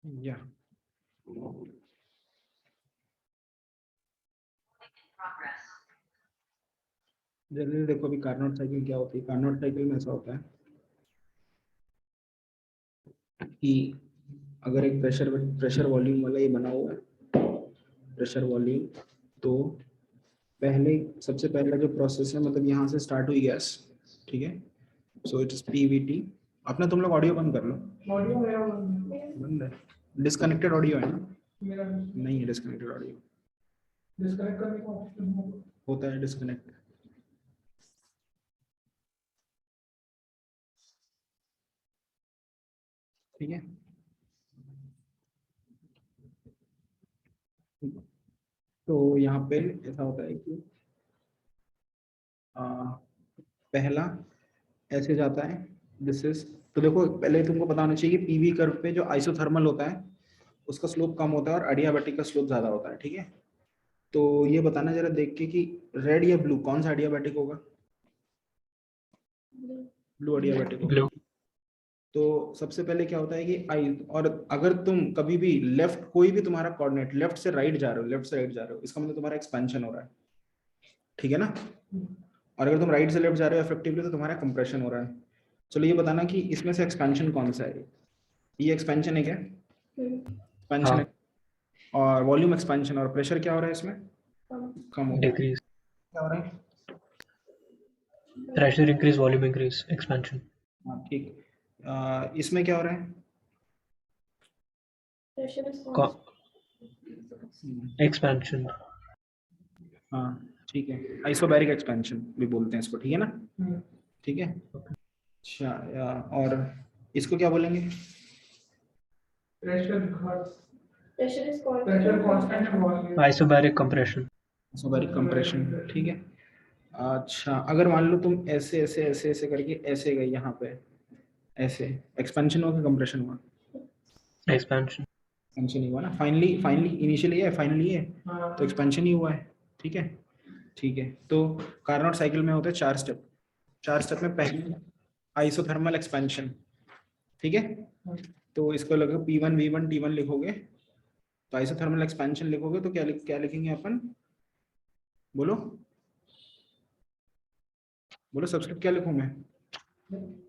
या जनरली देखो अभी कार्नोट साइकिल क्या होती है। कार्नोट साइकिल में ऐसा होता है कि अगर एक प्रेशर वॉल्यूम वाला ये बना हुआ है, प्रेशर वॉल्यूम, तो पहले सबसे पहला जो प्रोसेस है, मतलब यहाँ से स्टार्ट हुई गैस, ठीक है। So it is Pvt. अपना तुम लोग ऑडियो बंद कर लो। ऑडियो मेरा बंद है। डिस्कनेक्टेड ऑडियो है ना? मेरा नहीं है डिस्कनेक्टेड ऑडियो। डिस्कनेक्ट करने का ऑप्शन होता है, डिस्कनेक्ट। ठीक है, तो यहाँ पे ऐसा होता है कि पहला ऐसे जाता है, दिस इज। तो देखो पहले तुमको पता होना चाहिए कि पीवी कर्व पे जो आइसोथर्मल होता है उसका स्लोप कम होता है और एडियाबैटिक का स्लोप ज्यादा होता है, ठीक है। तो ये बताना जरा देख के कि रेड या ब्लू कौन सा एडियाबैटिक होगा? ब्लू एडियाबैटिक होगा। तो सबसे पहले क्या होता है कि आई, और अगर तुम कभी भी लेफ्ट, कोई भी तुम्हारा कोऑर्डिनेट लेफ्ट से राइट जा रहे हो, लेफ्ट से राइट जा रहे हो, इसका मतलब तुम्हारा एक्सपेंशन हो रहा है, ठीक है ना। और अगर तुम राइट से लेफ्ट जा रहे हो इफेक्टिवली तो तुम्हारा कंप्रेशन हो रहा है। चलो ये बताना कि इसमें से एक्सपेंशन कौन सा है? ये एक्सपेंशन है क्या? एक्सपेंशन है। और वॉल्यूम एक्सपेंशन, और प्रेशर क्या हो रहा है इसमें? कम हो रहा है। डिक्रीज, क्या हो रहा है? Pressure increase, volume increase, expansion. हाँ ठीक। इसमें क्या हो रहा है? एक्सपेंशन। हाँ ठीक है, आइसोबैरिक एक्सपेंशन भी बोलते हैं इसको, ठीक है ना। ठीक है। अच्छा, और इसको क्या बोलेंगे? Isobaric compression. आइसोबैरिक कंप्रेशन, ठीक है। अच्छा, अगर मान लो तुम ऐसे ऐसे ऐसे ऐसे करके ऐसे गए यहाँ पे, ऐसे, एक्सपेंशन हुआ कि कंप्रेशन हुआ? एक्सपेंशन। एक्सपेंशन ही हुआ ना। फाइनली फाइनली इनिशियली है, फाइनली है, तो एक्सपेंशन ही हुआ है, ठीक है। ठीक है, तो कार्नोट साइकिल में होते हैं 4 स्टेप। 4 स्टेप में पहले आइसोथर्मल एक्सपेंशन, ठीक है। तो इसको लगेगा P1 V1 T1 लिखोगे, तो आइसोथर्मल एक्सपेंशन लिखोगे तो क्या लिखेंगे अपन? बोलो बोलो, सब्सक्रिप्ट क्या लिखूं मैं?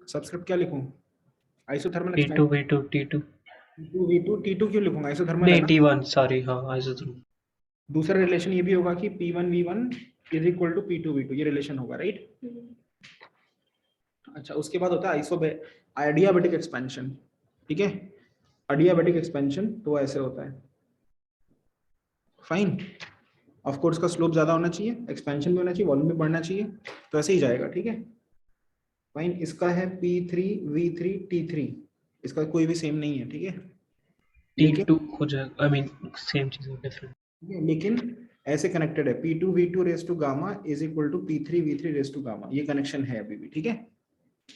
सब्सक्रिप्ट क्या लिखूं? Isothermal T2 expansion. V2 T2 V2 T2 क्यों लिखूंगा? आइसोथर्मल है नहीं ना। T1 सॉरी, हाँ आइसोथर्मल। दूसरा रिलेशन ये भी होगा कि P1 V1 is equal to P2 V2, ये रिलेशन होगा, राइट। अच्छा, उसके बाद होता है आइडियाबैटिक एक्सपेंशन, ठीक है। आइडियाबैटिक एक्सपेंशन तो ऐसे होता है, फाइन। ऑफ कोर्स का स्लोप ज्यादा होना चाहिए, एक्सपेंशन भी होना चाहिए, वॉल्यूम भी बढ़ना चाहिए, तो ऐसे ही जाएगा, ठीक है। फाइन, इसका है P3 V3 T3, इसका कोई भी सेम नहीं है, ठीक है। लेकिन T2 हो जाएगा, आई मीन सेम चीज है, डिफरेंट। लेकिन ऐसे कनेक्टेड है, P2 V2 raise to gamma is equal to P3 V3 raise to gamma, ये कनेक्शन है अभी भी, ठीक है।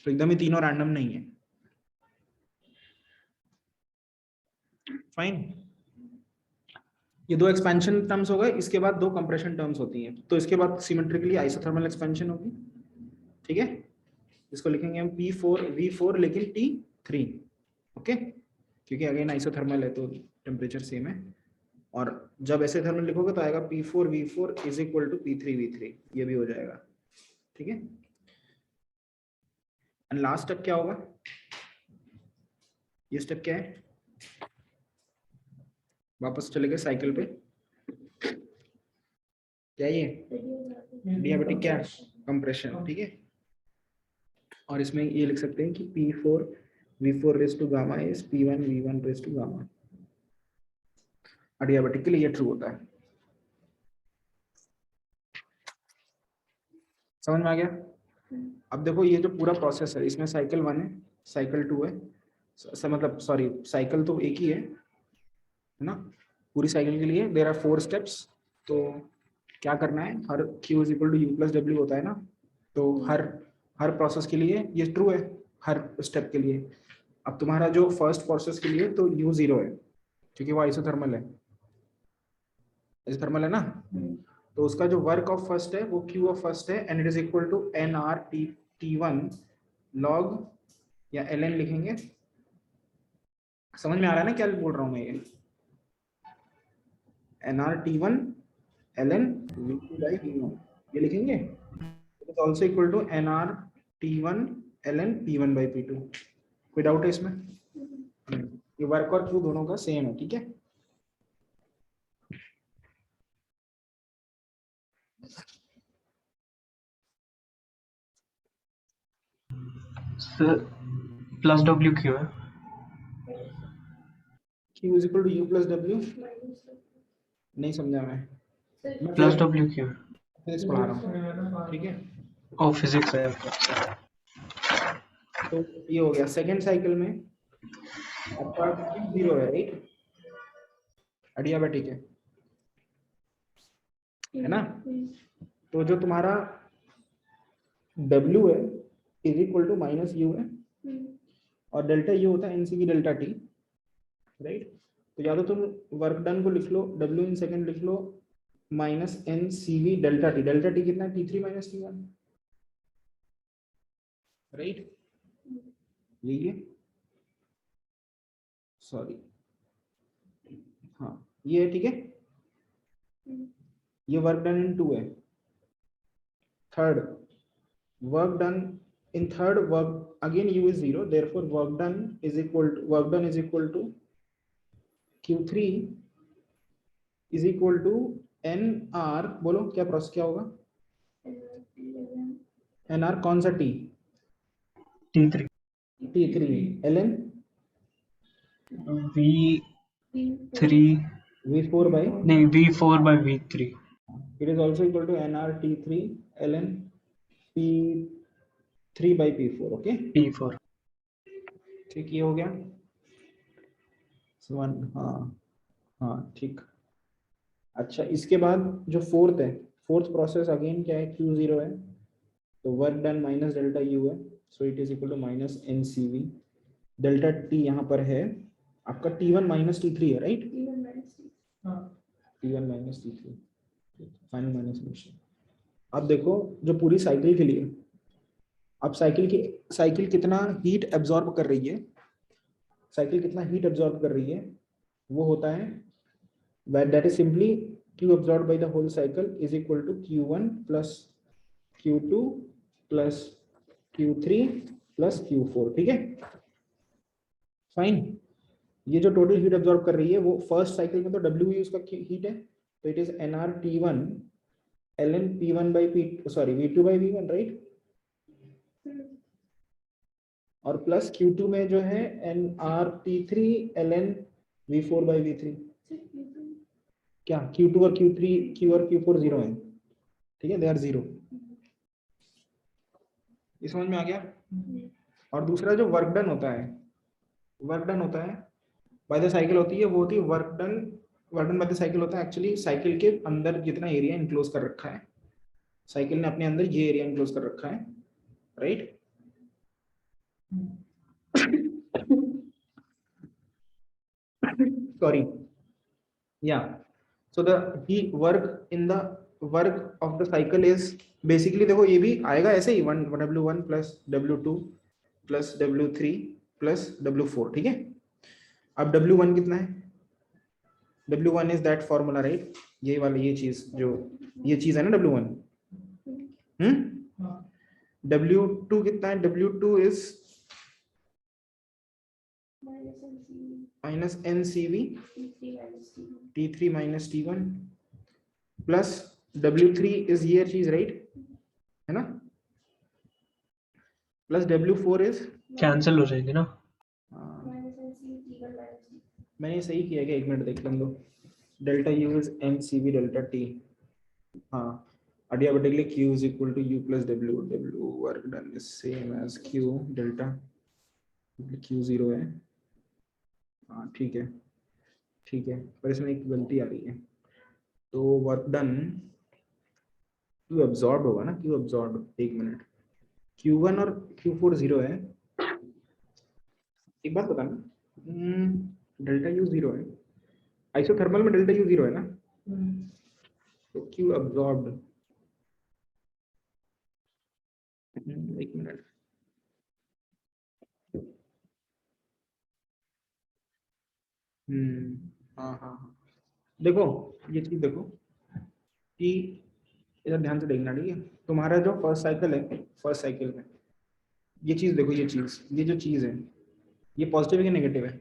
तो एकदम ही तीनों रैंडम नहीं है, फाइन। ये दो एक्सपेंशन टर्म्स हो गए, इसके बाद दो कंप्रेशन टर्म्स होती हैं, तो इसके बाद सिमेट्रिकली आइसोथर्मल एक्सपेंशन होगी, ठीक है। इसको लिखेंगे हम P4 V4 लेकिन T3, ओके, क्योंकि अगेन आइसोथर्मल है तो टेम्परेचर सेम है। और जब ऐसे थर्मल लिखोगे तो आएगा P4 V4 is equal to P3 V3, ये भी हो जाएगा, ठीक है। एंड लास्ट स्टेप क्या होगा? ये स्टेप क्या है? वापस चले गए साइकिल पे, क्या ये डियाबेटिक क्या? कंप्रेशन, ठीक है। और इसमें ये लिख सकते हैं कि P4 V4 raise to gamma is P1 V1 raise to gamma, adiabatic के लिए ये ट्रू होता है। समझ में आ गया? अब देखो ये जो पूरा प्रोसेस है, इसमें साइकिल 1 है, साइकिल 2 है, मतलब सॉरी, साइकिल तो एक ही है ना। पूरी साइकिल के लिए देयर आर 4 स्टेप्स। तो क्या करना है, हर Q is equal to U plus W होता है ना, तो हर हर प्रोसेस के लिए ये ट्रू है, हर स्टेप के लिए। अब तुम्हारा जो फर्स्ट प्रोसेस के लिए तो U 0 है क्योंकि वो आइसोथर्मल है, आइसोथर्मल है ना। तो उसका जो वर्क ऑफ फर्स्ट है वो Q ऑफ फर्स्ट है and it is equal to NR T1 log या ln लिखेंगे। समझ में आ रहा है ना क्या बोल रहा हूं मैं? ये NR T1 ln V2 by V1 ये लिखेंगे। It is also equal to NR T1 ln P1 by P2। कोई डाउट है इसमें? ये वर्क और Q दोनों का सेम है, ठीक है। सर प्लस डब्ल्यू क्यों है? Q is equal to U plus W। नहीं समझा मैं प्लस डब्ल्यू क्यों है? फिजिक्स पढ़ा रहा हूँ, ठीक है। ओ फिजिक्स है। तो ये हो गया सेकेंड साइकिल में आपका Q 0 है, राइट, एडियाबैटिक है ना। तो जो तुम्हारा W है is equal to minus U है और डेल्टा U होता है NCV डेल्टा T, राइट। तो या तो तुम वर्क डन को लिख लो W इन सेकेंड लिख लो minus NCV delta T। Delta T कितना है? T3 minus T1, right. यही है, सॉरी, हाँ ये है, ठीक है। ये वर्क डन इन 2 है। Third work done in third work again U is 0, therefore work done is equal to Q3 is equal to NR, बोलो क्या प्रोसेस क्या होगा? NR कौन सा T? T3 T3 ln V3 V4 by, नहीं V4 by V3। it is also equal to NR T3 ln P3 by P4, okay P4 ठीक, ये हो गया वन, हाँ हाँ ठीक। अच्छा इसके बाद जो फोर्थ है, फोर्थ प्रोसेस अगेन क्या है? Q0 है, तो work done minus delta U है, so it is equal to minus NCV delta T यहाँ पर है आपका T1 माइनस T3 है, right. T1 minus T3 final minus. अब देखो जो पूरी साइकिल के लिए, अब साइकिल कितना हीट एब्जॉर्ब कर रही है, साइकिल कितना हीट एब्जॉर्ब कर रही है, वो होता है that is simply Q absorbed by the whole cycle is equal to Q1 plus Q2 plus Q3 plus Q4, ठीक है, फाइन। ये जो टोटल हीट एब्जॉर्ब कर रही है वो फर्स्ट साइकिल में तो W ही उसका हीट है, तो it is NR T1 ln P1 by P, sorry V2 by V1, right, और प्लस Q2 में जो है NR T3 ln V4 by V3। क्या Q2 और Q और Q4 जीरो है, ठीक है, दे आर जीरो। ये समझ में आ गया। और दूसरा जो वर्क डन होता है, वर्क डन होता है बाय द साइकिल होती है, वो होती है work done by the cycle होता है एक्चुअली साइकिल के अंदर जितना एरिया इनक्लोज कर रखा है, साइकिल ने अपने अंदर ये एरिया इनक्लोज कर रखा है, राइट। सॉरी, या so the work in the work of the cycle is basically, देखो ये भी आएगा ऐसे ही W1 plus W2 plus W3 plus W4, ठीक है। अब W1 कितना है? W1 is that formula, right, ये वाला, ये चीज जो ये चीज है ना W1। W2 कितना है? W2 is minus NCV T3 minus T1 plus W3 is ये चीज, राइट, है ना, प्लस W4 इज, कैंसिल हो जाएंगे ना। मैंने सही किया क्या? एक मिनट देख लें दो। Delta U is NCV delta T, हाँ, adiabatically Q is equal to U plus W, W work done is same as Q delta Q0 है, हाँ ठीक है, ठीक है, पर इसमें एक गलती आ रही है, तो वर्क डन Q absorbed होगा ना, Q absorbed, एक मिनट, Q1 और Q4 0 है, एक बात बताना, डेल्टा यू 0 है, आइसोथर्मल में डेल्टा यू 0 है ना, तो क्यू अब्जॉर्ब्ड, एक मिनट, हाँ हाँ हाँ, देखो ये चीज देखो कि इधर ध्यान से देखना, ठीक है, तुम्हारा जो फर्स्ट साइकिल है, फर्स्ट साइकिल में ये चीज देखो, ये चीज, ये जो चीज है ये पॉजिटिव है कि नेगेटिव है?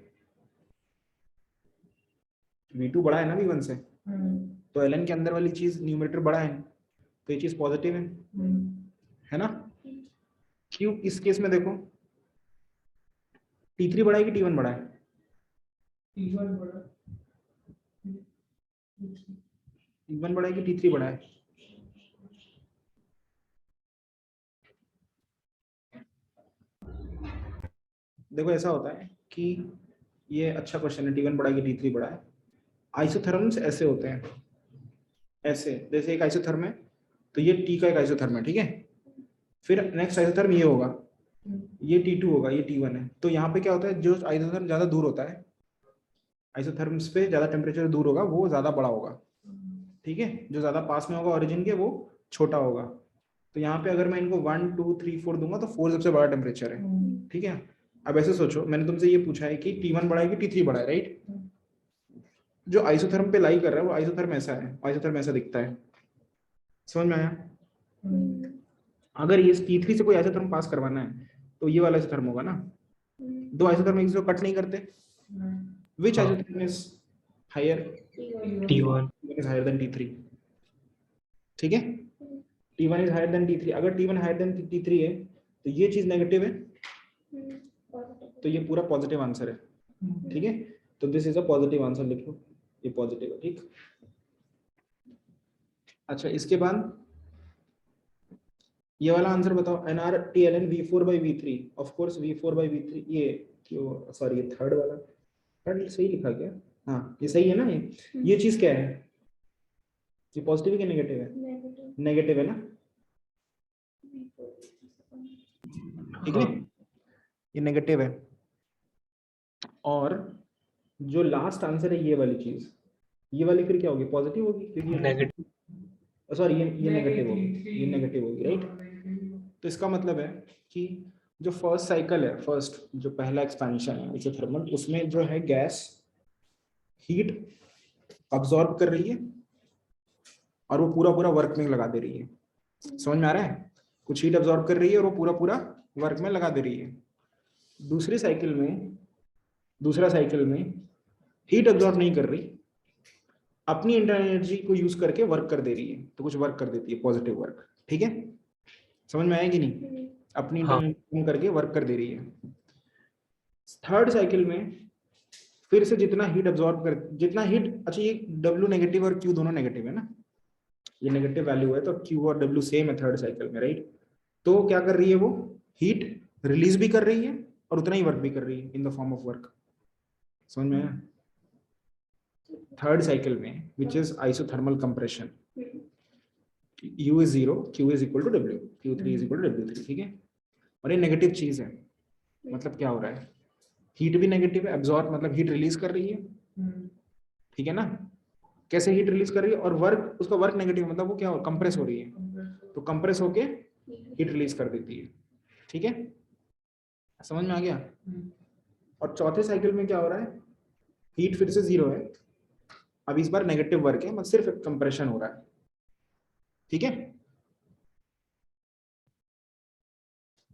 V2 बड़ा है ना V1 से, तो ln के अंदर वाली चीज न्यूमरेटर बड़ा है, तो ये चीज पॉजिटिव है ना? क्यों इस केस में देखो, T3 बड़ा है कि T1 बड़ा है? T1 बड़ा है, T1 बड़ा है कि T3 बड़ा है? देखो ऐसा होता है कि ये अच्छा क्वेश्चन है, T1 बड़ा है कि T3 बड़ा है। आइसोथर्म्स ऐसे होते हैं, ऐसे, जैसे एक आइसोथर्म है तो ये T का एक आइसोथर्म है, ठीक है, फिर नेक्स्ट आइसोथर्म ये होगा, ये T2 होगा, ये T1 है, तो यहाँ पे क्या होता है, जो आइसोथर्म ज्यादा दूर होता है, आइसोथर्म्स पे ज्यादा टेम्परेचर दूर होगा, वो ज्यादा बड़ा होगा, ठीक है, जो ज्यादा पास में होगा ओरिजिन के वो छोटा होगा। तो यहाँ पे अगर मैं इनको 1 2 3 4 दूंगा तो 4 सबसे बड़ा टेम्परेचर है, ठीक है। अब ऐसे सोचो, मैंने तुमसे ये पूछा है कि T1 बड़ा है कि T3 बड़ा है, राइट? जो आइसोथर्म पे लाई कर रहा है वो आइसोथर्म ऐसा है, आइसोथर्म ऐसा दिखता है, समझ में आया? अगर ये T3 से कोई आइसोथर्म पास करवाना है तो ये वाला आइसोथर्म होगा ना, दो आइसोथर्म एक दूसरे को कट नहीं करते, which isotherm is higher? T1 is higher than T3, ठीक है, T1 is higher than T3, अगर T1 higher than T3 है तो ये चीज नेगेटिव है, तो ये पूरा पॉजिटिव आंसर है, ठीक है, तो this is a positive answer, लिख लो ये पॉजिटिव है, ठीक। अच्छा इसके बाद ये वाला आंसर बताओ, NRTLN V4/V3, of course V4/V3, ये क्यों, सॉरी ये थर्ड वाला, थर्ड सही लिखा क्या? हाँ ये सही है ना, ये चीज क्या है, ये पॉजिटिव है कि नेगेटिव है? नेगेटिव है ना, ठीक है, ये नेगेटिव है। और जो लास्ट आंसर है ये वाली चीज, ये वाली फिर क्या होगी, पॉजिटिव होगी, क्योंकि नेगेटिव, सॉरी ये नेगेटिव होगी, ये नेगेटिव होगी, राइट? तो इसका मतलब है कि जो फर्स्ट साइकिल है, फर्स्ट जो पहला एक्सपेंशन है आइसोथर्मल, उसमें जो है गैस हीट अब्सॉर्ब कर रही है और वो पूरा पूरा वर्क में लगा दे रही है, समझ में आ रहा है? कुछ हीट अब्सॉर्ब कर रही है और वो पूरा पूरा वर्क में लगा दे रही है। दूसरी साइकिल में, दूसरा साइकिल में हीट अब्सॉर्ब नहीं कर रही, अपनी इंटरनल एनर्जी को यूज करके वर्क कर दे रही है, तो कुछ वर्क कर देती है, पॉजिटिव वर्क, ठीक है, समझ में आया कि नहीं? अपनी हाँ, इंटरनल करके वर्क कर दे रही है। थर्ड साइकिल में फिर से जितना हीट अब्सॉर्ब कर, जितना हीट, अच्छा ये W नेगेटिव और Q दोनों नेगेटिव है ना, ये नेगेटिव वैल्यू है, तो Q और W सेम है थर्ड साइकिल में, राइट? तो क्या कर रही है वो, हीट रिलीज भी कर रही है और उतना ही वर्क भी कर रही है in the form of work, समझ में आया? थर्ड साइकिल में which is isothermal compression, U is 0, Q is equal to W, Q3 is equal to W3, ठीक है। और ये नेगेटिव चीज है, मतलब क्या हो रहा है, हीट भी नेगेटिव है, एब्जॉर्ब मतलब हीट रिलीज कर रही है, ठीक है ना, कैसे हीट रिलीज कर रही है, और वर्क, उसका वर्क नेगेटिव मतलब वो क्या हो, कंप्रेस हो रही है, तो कंप्रेस होके हीट रिलीज कर देती है, ठीक है, समझ में आ गया? और चौथे साइकिल में क्या हो रहा है, हीट फिर से 0 है, अब इस बार नेगेटिव वर्क है, मतलब सिर्फ कंप्रेशन हो रहा है, ठीक है,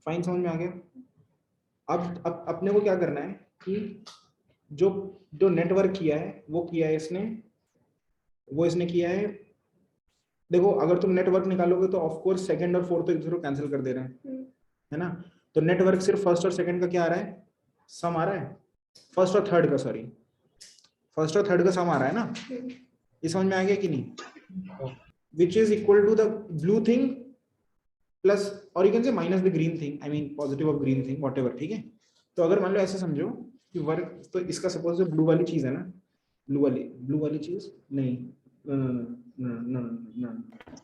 फाइन, समझ में आ गया? अब अपने को क्या करना है कि जो जो नेटवर्क किया है वो किया है इसने, वो इसने किया है, देखो अगर तुम नेटवर्क निकालोगे तो ऑफ कोर्स सेकंड और फोर्थ तो एक दूसरे को कैंसिल कर दे रहे हैं, है ना, तो नेटवर्क सिर्फ फर्स्ट और सेकंड का क्या आ रहा है, सम आ रहा है, फर्स्ट और थर्ड का, सॉरी फर्स्ट और थर्ड का सम आ रहा है ना, ये समझ में आ गया कि नहीं? Which is equal to the blue thing plus, और you can say minus the green thing, I mean positive of green thing, whatever, ठीक है। तो अगर मान लो ऐसे समझो कि वर्क, तो इसका सपोज जो ब्लू वाली चीज है ना, ब्लू वाली चीज नहीं,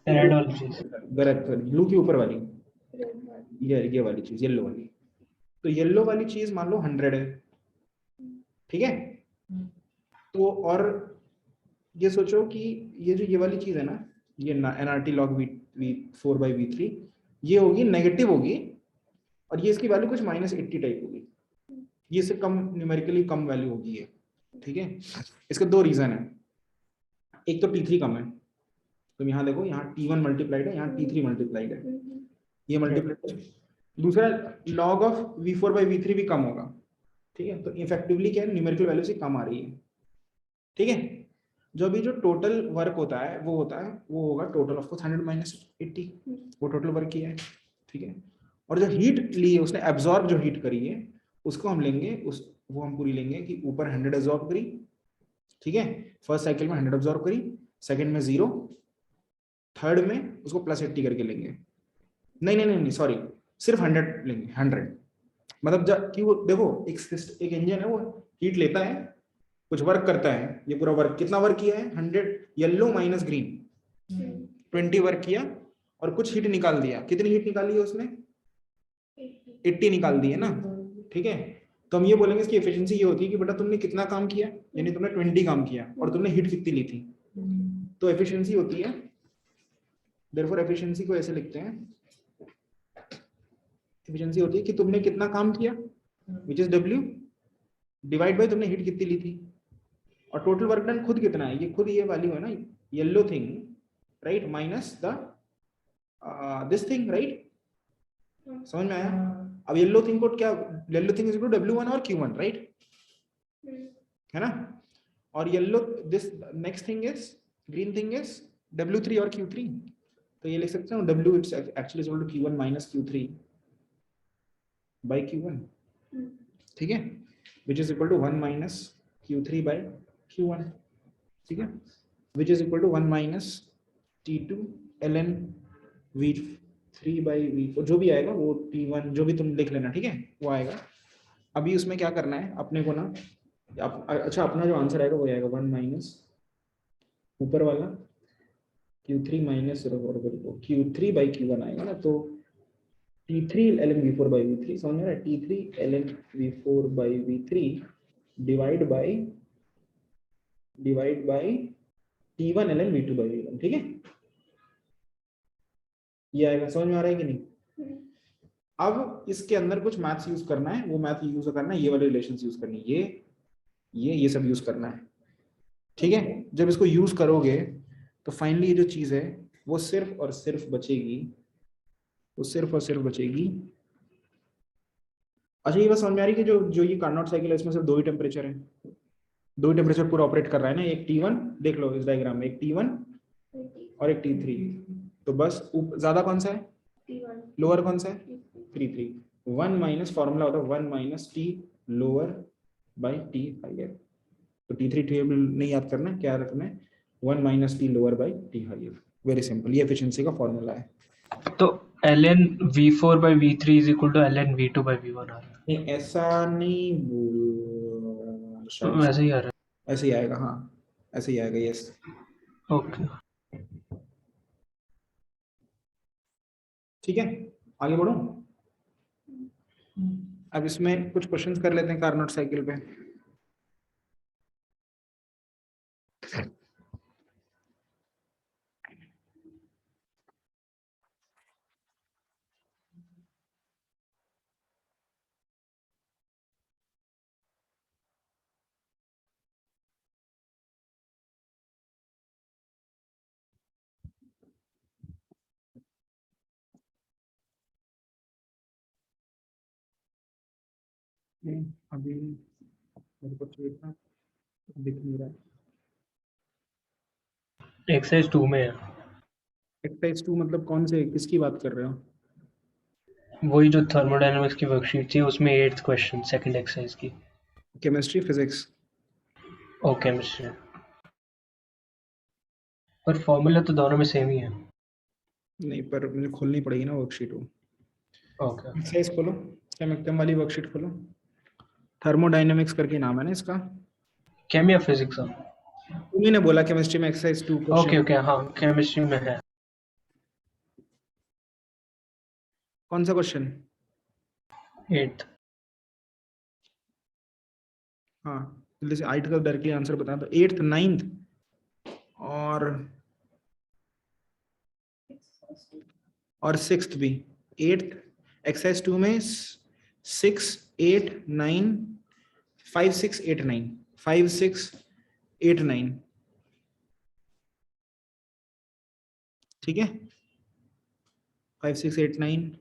रेड वाली चीज, गलत, ब्लू की ऊपर वाली, ये वाली चीज, येलो वाली, तो येलो वाली चीज मान लो 100 है, ठीक है। तो और ये सोचो कि ये वाली चीज है ना, ये nRT log v4/v3 ये होगी नेगेटिव होगी, और ये इसकी वैल्यू कुछ -80 टाइप होगी, ये इससे कम न्यूमेरिकली कम वैल्यू होगी ये। ठीक है, इसके दो रीजन है। एक तो T3 कम है, तुम यहाँ देखो, यहाँ T1 मल्टीप्लाइड है, यहाँ T3 मल्टीप्लाइड है, ये मल्टीप्लाइड है। दूसरा log ऑफ v4/v3 भी कम होगा। ठीक है, तो इफेक्टिवली क्या है, न्यूमेरिकल वैल्यू से कम आ रही है। ठीक है, जो अभी जो टोटल वर्क होता है वो होगा टोटल ऑफ कोर्स 100 - 80, वो टोटल वर्क किया है। ठीक है, और जो हीट ली है उसने, एब्जॉर्ब जो हीट करी है उसको हम लेंगे, वो हम पूरी लेंगे कि ऊपर 100 एब्जॉर्ब करी। ठीक है, फर्स्ट साइकिल में 100 एब्जॉर्ब करी, सेकंड में 0, थर्ड में उसको +80 करके लेंगे। नहीं सॉरी, सिर्फ 100 लेंगे, 100। मतलब जब कि वो देखो, एक इंजन है, वो हीट लेता है, कुछ वर्क करता है, ये पूरा वर्क कितना वर्क किया है, 100 येलो माइनस ग्रीन 20 वर्क किया, और कुछ हीट निकाल दिया। कितनी हीट निकाली है उसने, 80 निकाल दी है ना। ठीक है, तो हम ये बोलेंगे इसकी एफिशिएंसी ये होती है कि बेटा तुमने कितना काम किया, यानी तुमने 20 काम किया और तुमने हीट कितनी ली थी, तो एफिशिएंसी होती है, देयरफॉर एफिशिएंसी को ऐसे लिखते हैं, एफिशिएंसी होती है कि तुमने कितना काम किया, which is W, divide by तुमने हीट कितनी ली थी, और टोटल वर्क डन खुद कितना है, ये खुद ये वैल्यू है ना, yellow thing right, minus the this thing right. समझ में आया? अब येलो थिंग को क्या, yellow thing is equal to W1 और Q1 राइट, है ना, और yellow this next thing is, green thing is W3 और Q3। तो ये लिख सकते हैं W it's actually is equal to Q1 - Q3 by Q1। ठीक है, which is equal to 1 minus Q3 by Q1। ठीक है, which is equal to 1 minus T2 ln V3 by V4, जो भी आएगा वो T1 जो भी तुम लिख लेना। ठीक है, वो आएगा। अभी उसमें क्या करना है अपने को ना, अच्छा अपना जो आंसर आएगा वो आएगा 1 माइनस ऊपर वाला Q3 minus Q3 by Q1 आएगा ना, तो T3 ln V4 by V3, समझ में आ रहा है, T3 ln V4 by V3 divide by T1 ln V2 by V1। ठीक है, ये आएगा, समझ में आ रहा है कि नहीं? अब इसके अंदर कुछ मैथ्स यूज करना है, वो मैथ यूज करना है, ये वाले रिलेशंस यूज करनी है, ये सब यूज करना है। ठीक है, जब इसको यूज करोगे तो फाइनली ये जो चीज है वो सिर्फ और सिर्फ बचेगी, अच्छा ये बात समझ में आ रही है कि जो जो ये कार्नोट साइकिल है इसमें सिर्फ दो ही टेम्परेचर है, दो ही टेम्परेचर पूरा ऑपरेट कर रहा है ना, एक T1 देख लो इस डायग्राम में, एक T1 और एक T3। तो बस ज्यादा कौन सा है, लोअर कौन सा है, T3। 1 माइनस फॉर्मूला होता है 1 minus T lower by T higher. तो T3 टेबल नहीं याद करना, क्या रखना है, 1 minus T lower by T higher. Very simple, ये एफिशिएंसी का फॉर्मूला है। तो ln V4 by V3 is equal to ln V2 by V1 आ रहा है। नहीं ऐसा नहीं बोल, शायद वैसे ही आ रहा ऐसे ही आएगा, हाँ ऐसे ही आएगा, यस। है। ओके, ठीक है, आगे बढ़ो। अब इसमें कुछ क्वेश्चंस कर लेते हैं कार्नोट साइकिल पे। अभी मेरे को देखना, दिख नहीं रहा है। एक्सरसाइज 2 में है। एक्सरसाइज 2 मतलब कौन से, किसकी बात कर रहे हो? वही जो थर्मोडायनामिक्स की वर्कशीट थी उसमें 8th क्वेश्चन सेकंड एक्सरसाइज की। Chemistry, physics? ओ केमिस्ट्री, पर फॉर्मूला तो दोनों में सेम ही है। नहीं, पर मुझे खोलनी पड़ेगी ना वर्कशीट वो। ओके, एक्सरसाइज खोलो, केम वाली वर्कशीट खोलो, थर्मोडायनेमिक्स करके नाम है ना इसका। केम या फिजिक्स? तुम्ही ने बोला केमिस्ट्री में एक्सरसाइज 2 ओके क्वेश्चन। ओके, हाँ केमिस्ट्री में है। कौन सा क्वेश्चन? 8th। हाँ जल्दी से 8 का डायरेक्टली आंसर बता दो। 8th 9th और 6th भी। 8th एक्सरसाइज 2 में 6 8 9 5 6 8 9 5 6 8 9। ठीक है, 5 6 8 9।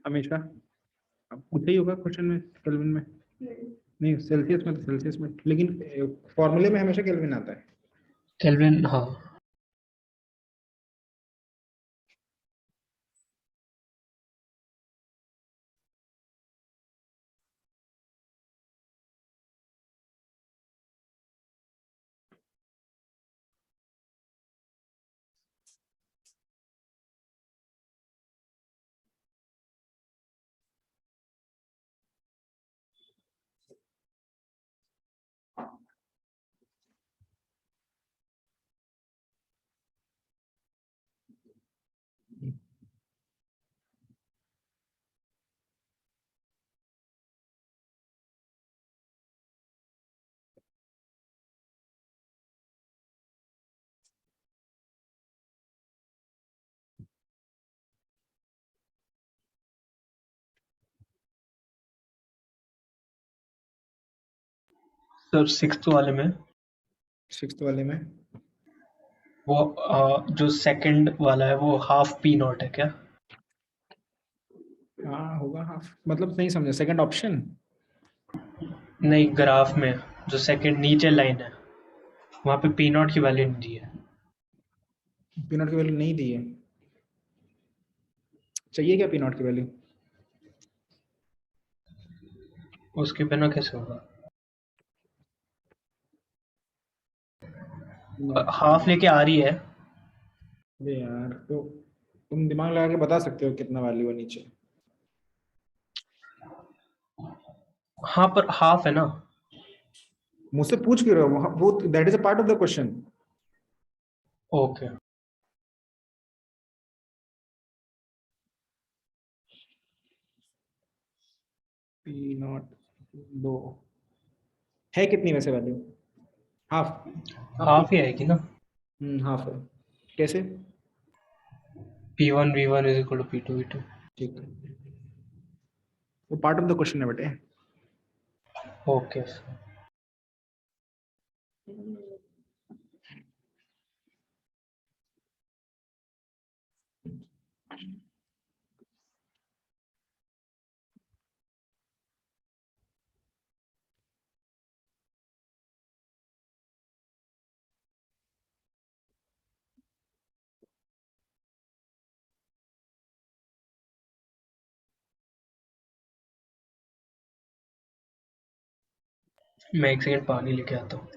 हमेशा अब पूछा ही होगा क्वेश्चन में, केल्विन में नहीं, सेल्सियस में, तो सेल्सियस में, लेकिन फॉर्मूले में हमेशा केल्विन आता है। केल्विन, हाँ। सर सिक्स्थ वाले में सिक्स्थ वाले में वो जो सेकंड वाला है वो हाफ पी नॉट है क्या? हाँ होगा, हाँ मतलब नहीं समझा सेकंड ऑप्शन। नहीं, ग्राफ में जो सेकंड नीचे लाइन है वहाँ पे पी नॉट की वैल्यू नहीं दी है। पीनट की वैल्यू नहीं दी है, चाहिए क्या पीनट की वैल्यू? उसके बिना कैसे होगा? हाफ लेके आ रही है। अरे यार, तो तुम दिमाग लगा के बता सकते हो कितना वैल्यू है नीचे। हाँ पर हाफ है ना। मुझसे पूछ क्यों रहे हो? वो that is a part of the question. Okay. P not दो है कितनी वैसे वैल्यू? हाफ। हाफ ही आएगी ना। हाफ है। कैसे? P1 V1 is equal to P2 V2। ठीक है, वो पार्ट ऑफ द क्वेश्चन है बेटे। ओके। मैं एक सेकंड पानी लेके आता हूँ।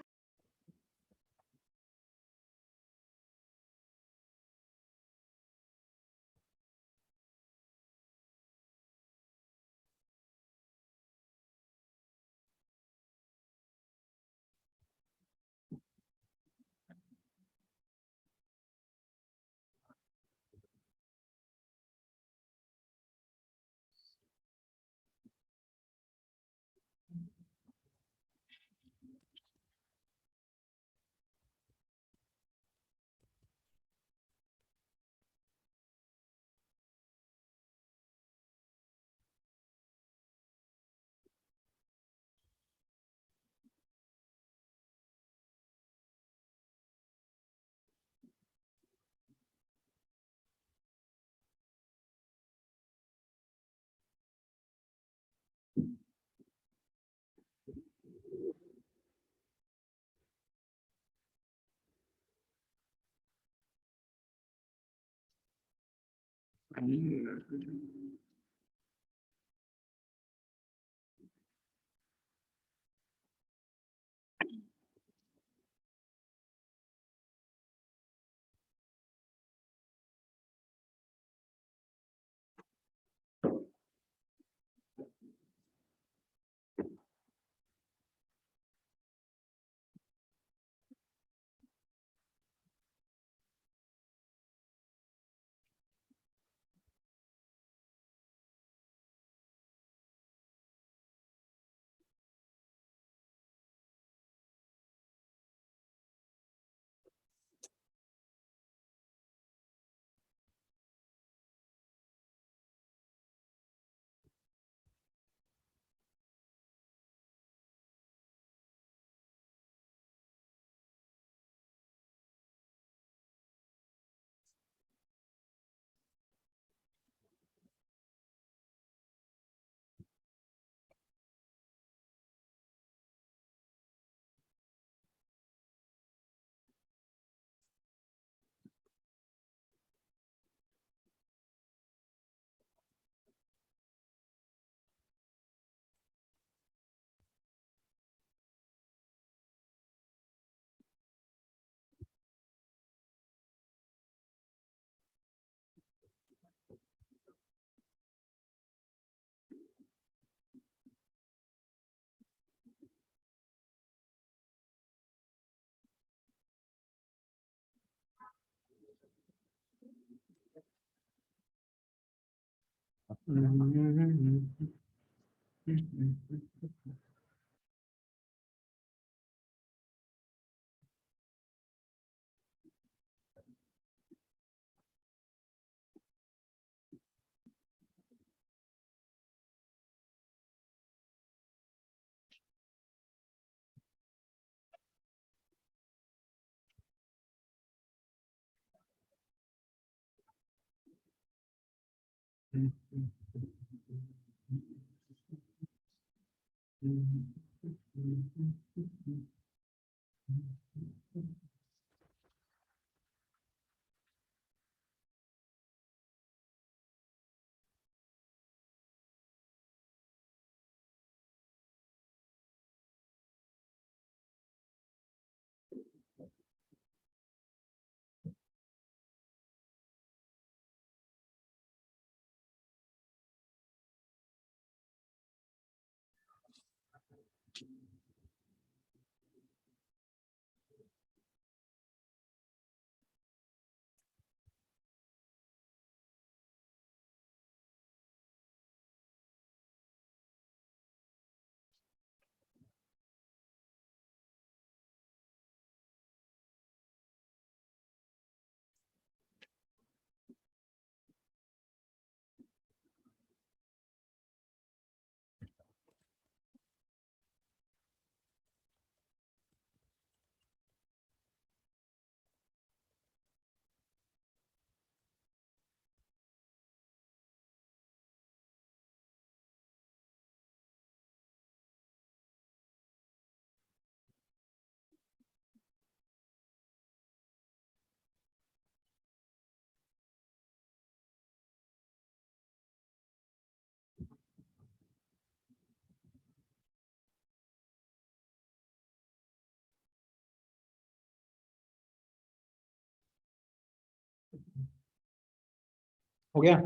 हो गया?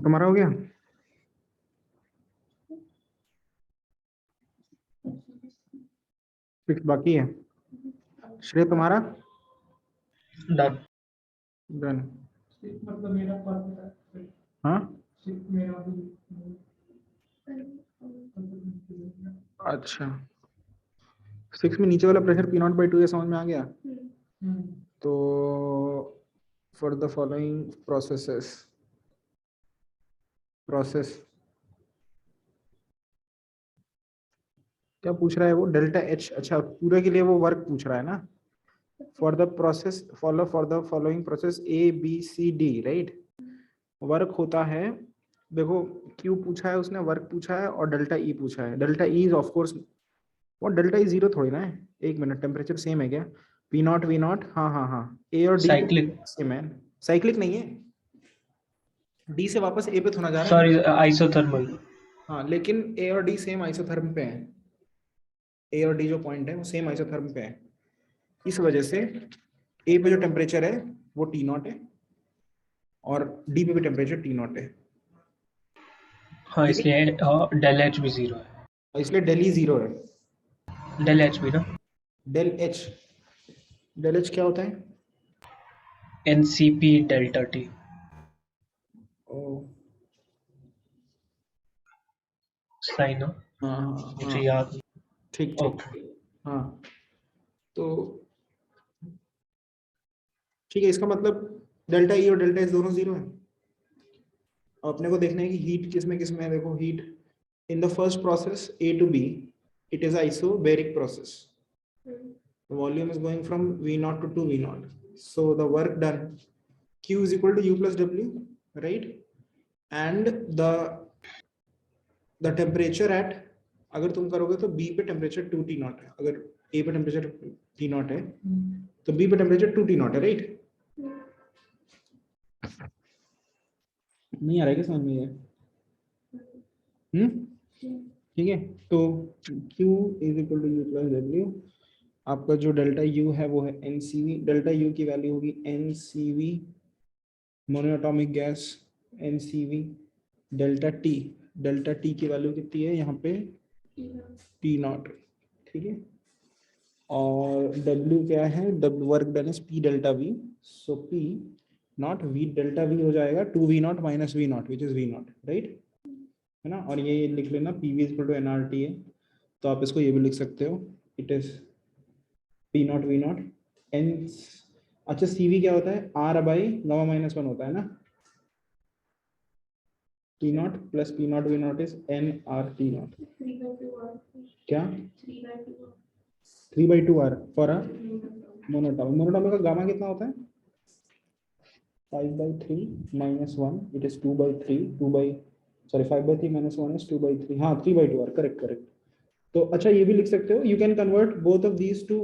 तुम्हारा हो गया? फिक्स बाकी है। श्रेय तुम्हारा? डन। डन। हाँ, अच्छा। 6 में नीचे वाला प्रेशर P0/2 ये समझ में आ गया? तो फॉर द फॉलोइंग प्रोसेस क्या पूछ रहा है वो? Delta H. अच्छा, पूरे के लिए वो वर्क पूछ रहा है ना? For the following process ABCD, right? Work होता है, देखो क्यू पूछा है उसने, वर्क पूछा है और डेल्टा ई पूछा है। Delta E is of course, वो डेल्टा ई जीरो थोड़ी ना है। एक मिनट, टेम्परेचर सेम है क्या? P0 V0, हाँ हाँ हाँ, ए और डी साइक्लिक, सेम है। साइक्लिक नहीं है, डी से वापस ए पे थोड़ा जा रहा है। Sorry isothermal. हाँ, लेकिन ए और डी सेम आइसोथर्म पे है। ए और डी जो पॉइंट है वो सेम आइसोथर्म पे है। इस वजह से ए पे जो टेम्परेचर है वो T0 है और डी पे भी टेम्परेचर T0 है। हाँ, इसलिए डेल एच भी 0 है। इसलिए डेल ई जीरो है। डेल एच भी ना, डेल एच, डेल एच क्या होता है? NCP delta T. ओ, साइन हो, हाँ हाँ मुझे हाँ, याद नहीं। ठीक ठीक। ओके, हाँ, तो ठीक है, इसका मतलब डेल्टा ई और डेल्टा एस दोनों जीरो है। अब अपने को देखना है कि हीट किस में है। देखो, heat in the first process A to B, it is isobaric process. The volume is going from V0 to 2V0. So the work done, Q is equal to U plus W, right? And the temperature at, अगर तुम करोगे तो B पे temperature 2T0 है, अगर A पे temperature T0 है तो B पे टेम्परेचर 2T0 है, राइट? नहीं आ रहा है क्या समझ में ये? ठीक है, तो Q is equal to U plus W। आपका जो डेल्टा U है वो है NCV। डेल्टा U की वैल्यू होगी NCV, monoatomic gas, NCV। Delta T की वैल्यू कितनी है यहाँ पे? T0, ठीक है। और W क्या है, work done is P delta V, so P not V delta V हो जाएगा 2V0 minus V0 which is V0, right, है ना। और ये लिख लेना PV is equal to NRT है, तो आप इसको ये भी लिख सकते हो, it is P0 V0 N। अच्छा CV क्या होता है, R बाई गामा माइनस 1 होता है ना, T0 plus P0 V0 is NRT0। क्या 3/2R फॉर अ मोनोटॉर्म। मोनोटॉर्म का गामा कितना होता है 5/3 minus 1, it is 2/3, 5/3 minus 1 is 2/3, हाँ 3/2R, करेक्ट करेक्ट। तो अच्छा ये भी लिख सकते हो, you can convert both of these to,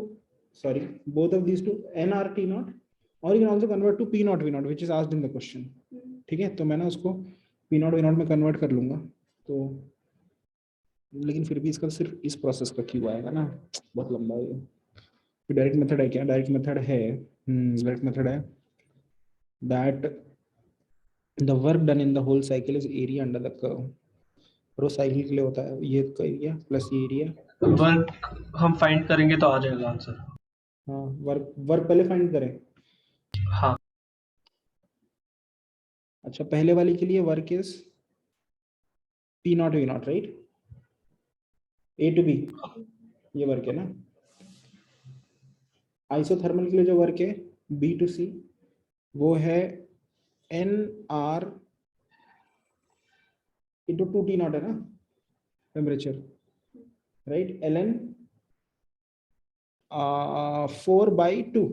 sorry both of these to NRT0, और you can also convert to P0 V0 which is asked in the question, ठीक है। तो मैं ना उसको P0 V0 में कन्वर्ट कर लूंगा, तो लेकिन फिर भी इसका सिर्फ इस प्रोसेस का क्यों आएगा ना, बहुत लंबा है। डायरेक्ट मेथड है क्या, डायरेक्ट मेथड है, डायरेक्ट मेथड है that the work done in the whole cycle is area under the curve. और वो साइकिल के लिए होता है ये एरिया प्लस ये एरिया। वर्क हम फाइंड करेंगे तो आ जाएगा आंसर। हाँ वर्क वर्क पहले फाइंड करें। हाँ अच्छा पहले वाली के लिए work is P0 V0, right, A to B, ये वर्क है ना। आइसोथर्मल के लिए जो वर्क है B to C वो है NR इंटू 2T0 है ना, temperature, right, LN 4/2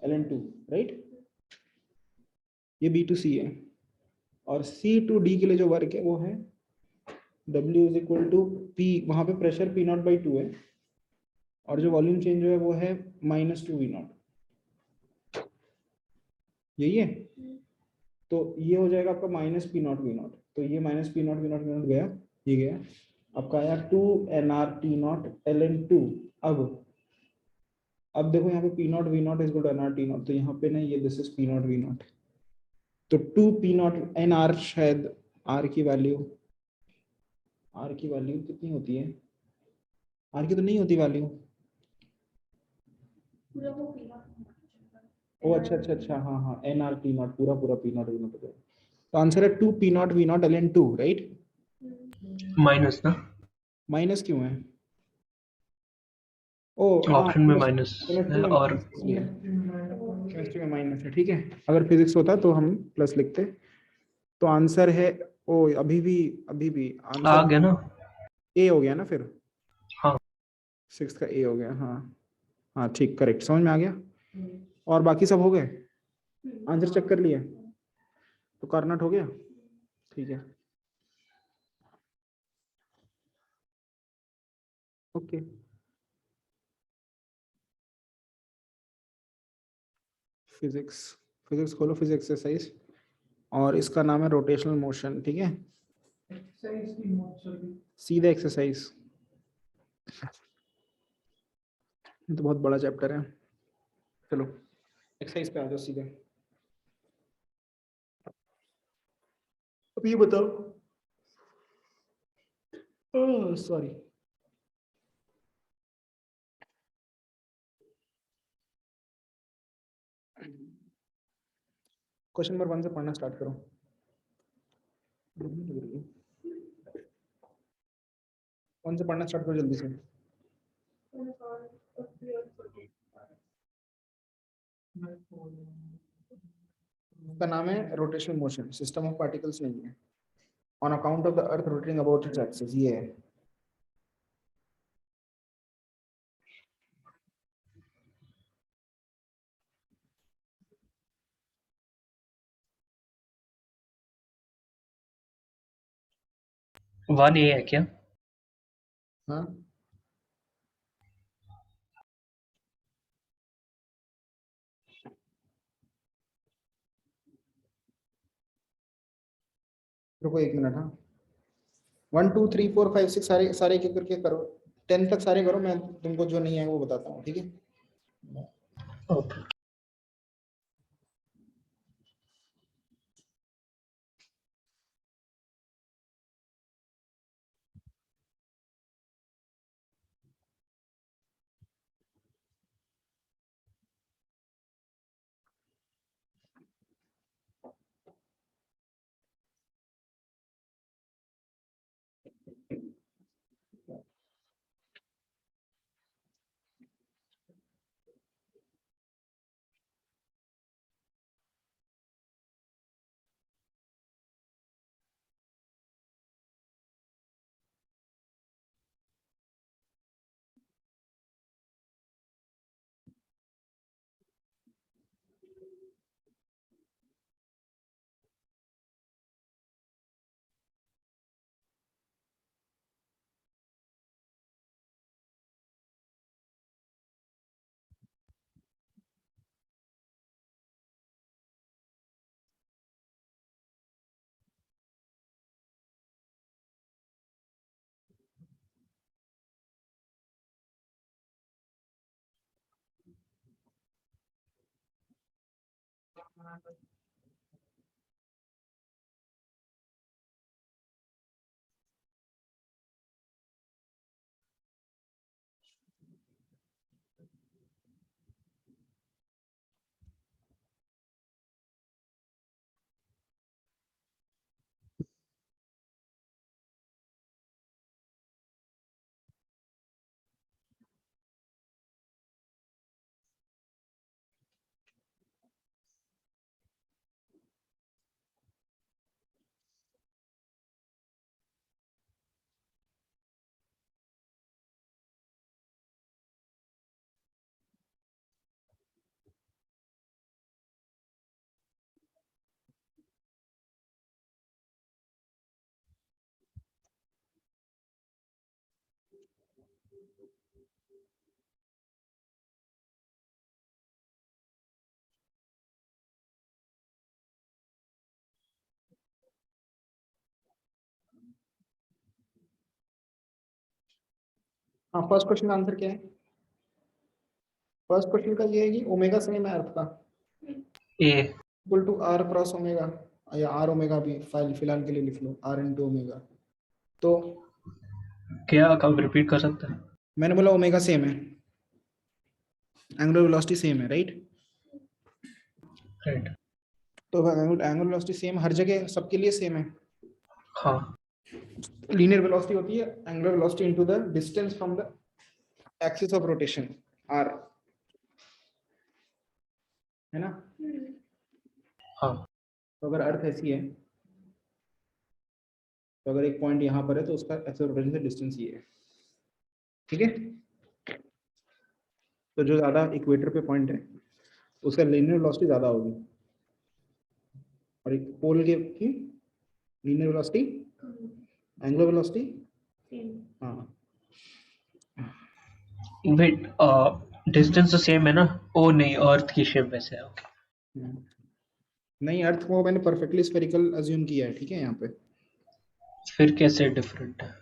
LN2, right, ये B to C है। और C to D के लिए जो वर्क है वो है W is equal to P, वहां पे प्रेशर P0/2 है, और जो वॉल्यूम चेंज जो है वो है -2V0, यही है। तो ये हो जाएगा आपका -P0 V0, तो ये -P0 V0 गया, ये गया, आपका आया 2NRT0 LN2। अब देखो यहाँ पे P0 V0 is equal to NRT0, तो यहाँ पे ना ये दिस इज P0 V0, तो 2P0 NR, शायद R की वैल्यू, R की वैल्यू कितनी होती है, R की तो नहीं होती वैल्यू, ओ अच्छा अच्छा अच्छा, हाँ हाँ NRT0 पूरा पूरा P0 V0 हो जाएगा। तो आंसर है 2P0 V0 LN2, right. Minus ना, माइनस क्यों है, ओ हाँ ऑप्शन में माइनस केमिस्ट्री है में और माइनस है, केमिस्ट्री में माइनस है, ठीक है। अगर फिजिक्स होता तो हम प्लस लिखते। तो आंसर है, ओ अभी भी आ आंसर गया ना। ए हो गया ना फिर, हाँ 6 का ए हो गया, हाँ हाँ ठीक, करेक्ट, समझ में आ गया। और बाकी सब हो गए, आंसर चेक कर लिए, तो कार्नट हो गया, ठीक है, ओके। फिजिक्स, फिजिक्स खोलो, फिजिक्स एक्सरसाइज, और इसका नाम है रोटेशनल मोशन, ठीक है, सीधा एक्सरसाइज, तो बहुत बड़ा चैप्टर है। चलो एक्सरसाइज पे आ जाओ सीधे। अब ये बताओ, सॉरी, क्वेश्चन नंबर 1 से पढ़ना स्टार्ट करो। 1 से पढ़ना स्टार्ट करो जल्दी से। इसका नाम है rotational motion, system of particles नहीं है, on account of the earth rotating about its axis, ये है। वन ए है क्या? हाँ रुको 1 मिनट, हाँ 1 2 3 4 5 6 सारे सारे एक एक करके करो, 10 तक सारे करो, मैं तुमको जो नहीं है वो बताता हूँ, ठीक है। ओके। हाँ, फर्स्ट क्वेश्चन का आंसर क्या है? फर्स्ट क्वेश्चन का ये है कि ओमेगा सेम है अर्थ का, A. Equal to R cross omega, या आर ओमेगा भी फिलहाल के लिए लिख लो, आर इंटू ओमेगा। तो क्या कब रिपीट कर सकते हैं? मैंने बोला ओमेगा सेम है, एंगुलर वेलोसिटी सेम है, राइट? राइट। तो एंगुलर वेलोसिटी सेम हर जगह सबके लिए सेम है। हाँ। लीनियर वेलोसिटी होती है angular velocity into the distance from the axis of rotation, R, है ना? हाँ। तो अगर अर्थ ऐसी है, तो अगर एक पॉइंट यहाँ पर है तो उसका एक्सिस ऑफ रोटेशन से डिस्टेंस ये है, ठीक है? तो जो ज्यादा इक्वेटर पे पॉइंट है उसका लीनियर वेलोसिटी ज्यादा होगी, और एक पोल के की लीनियर वेलोसिटी, एंगुलर वेलोसिटी, हाँ। वेट, डिस्टेंस तो सेम है ना? ओ नहीं, अर्थ की शेप वैसे है। ओके। नहीं, अर्थ को मैंने परफेक्टली स्फेरिकल अज्यूम किया है, ठीक है? यहाँ पे फिर कैसे डिफरेंट है?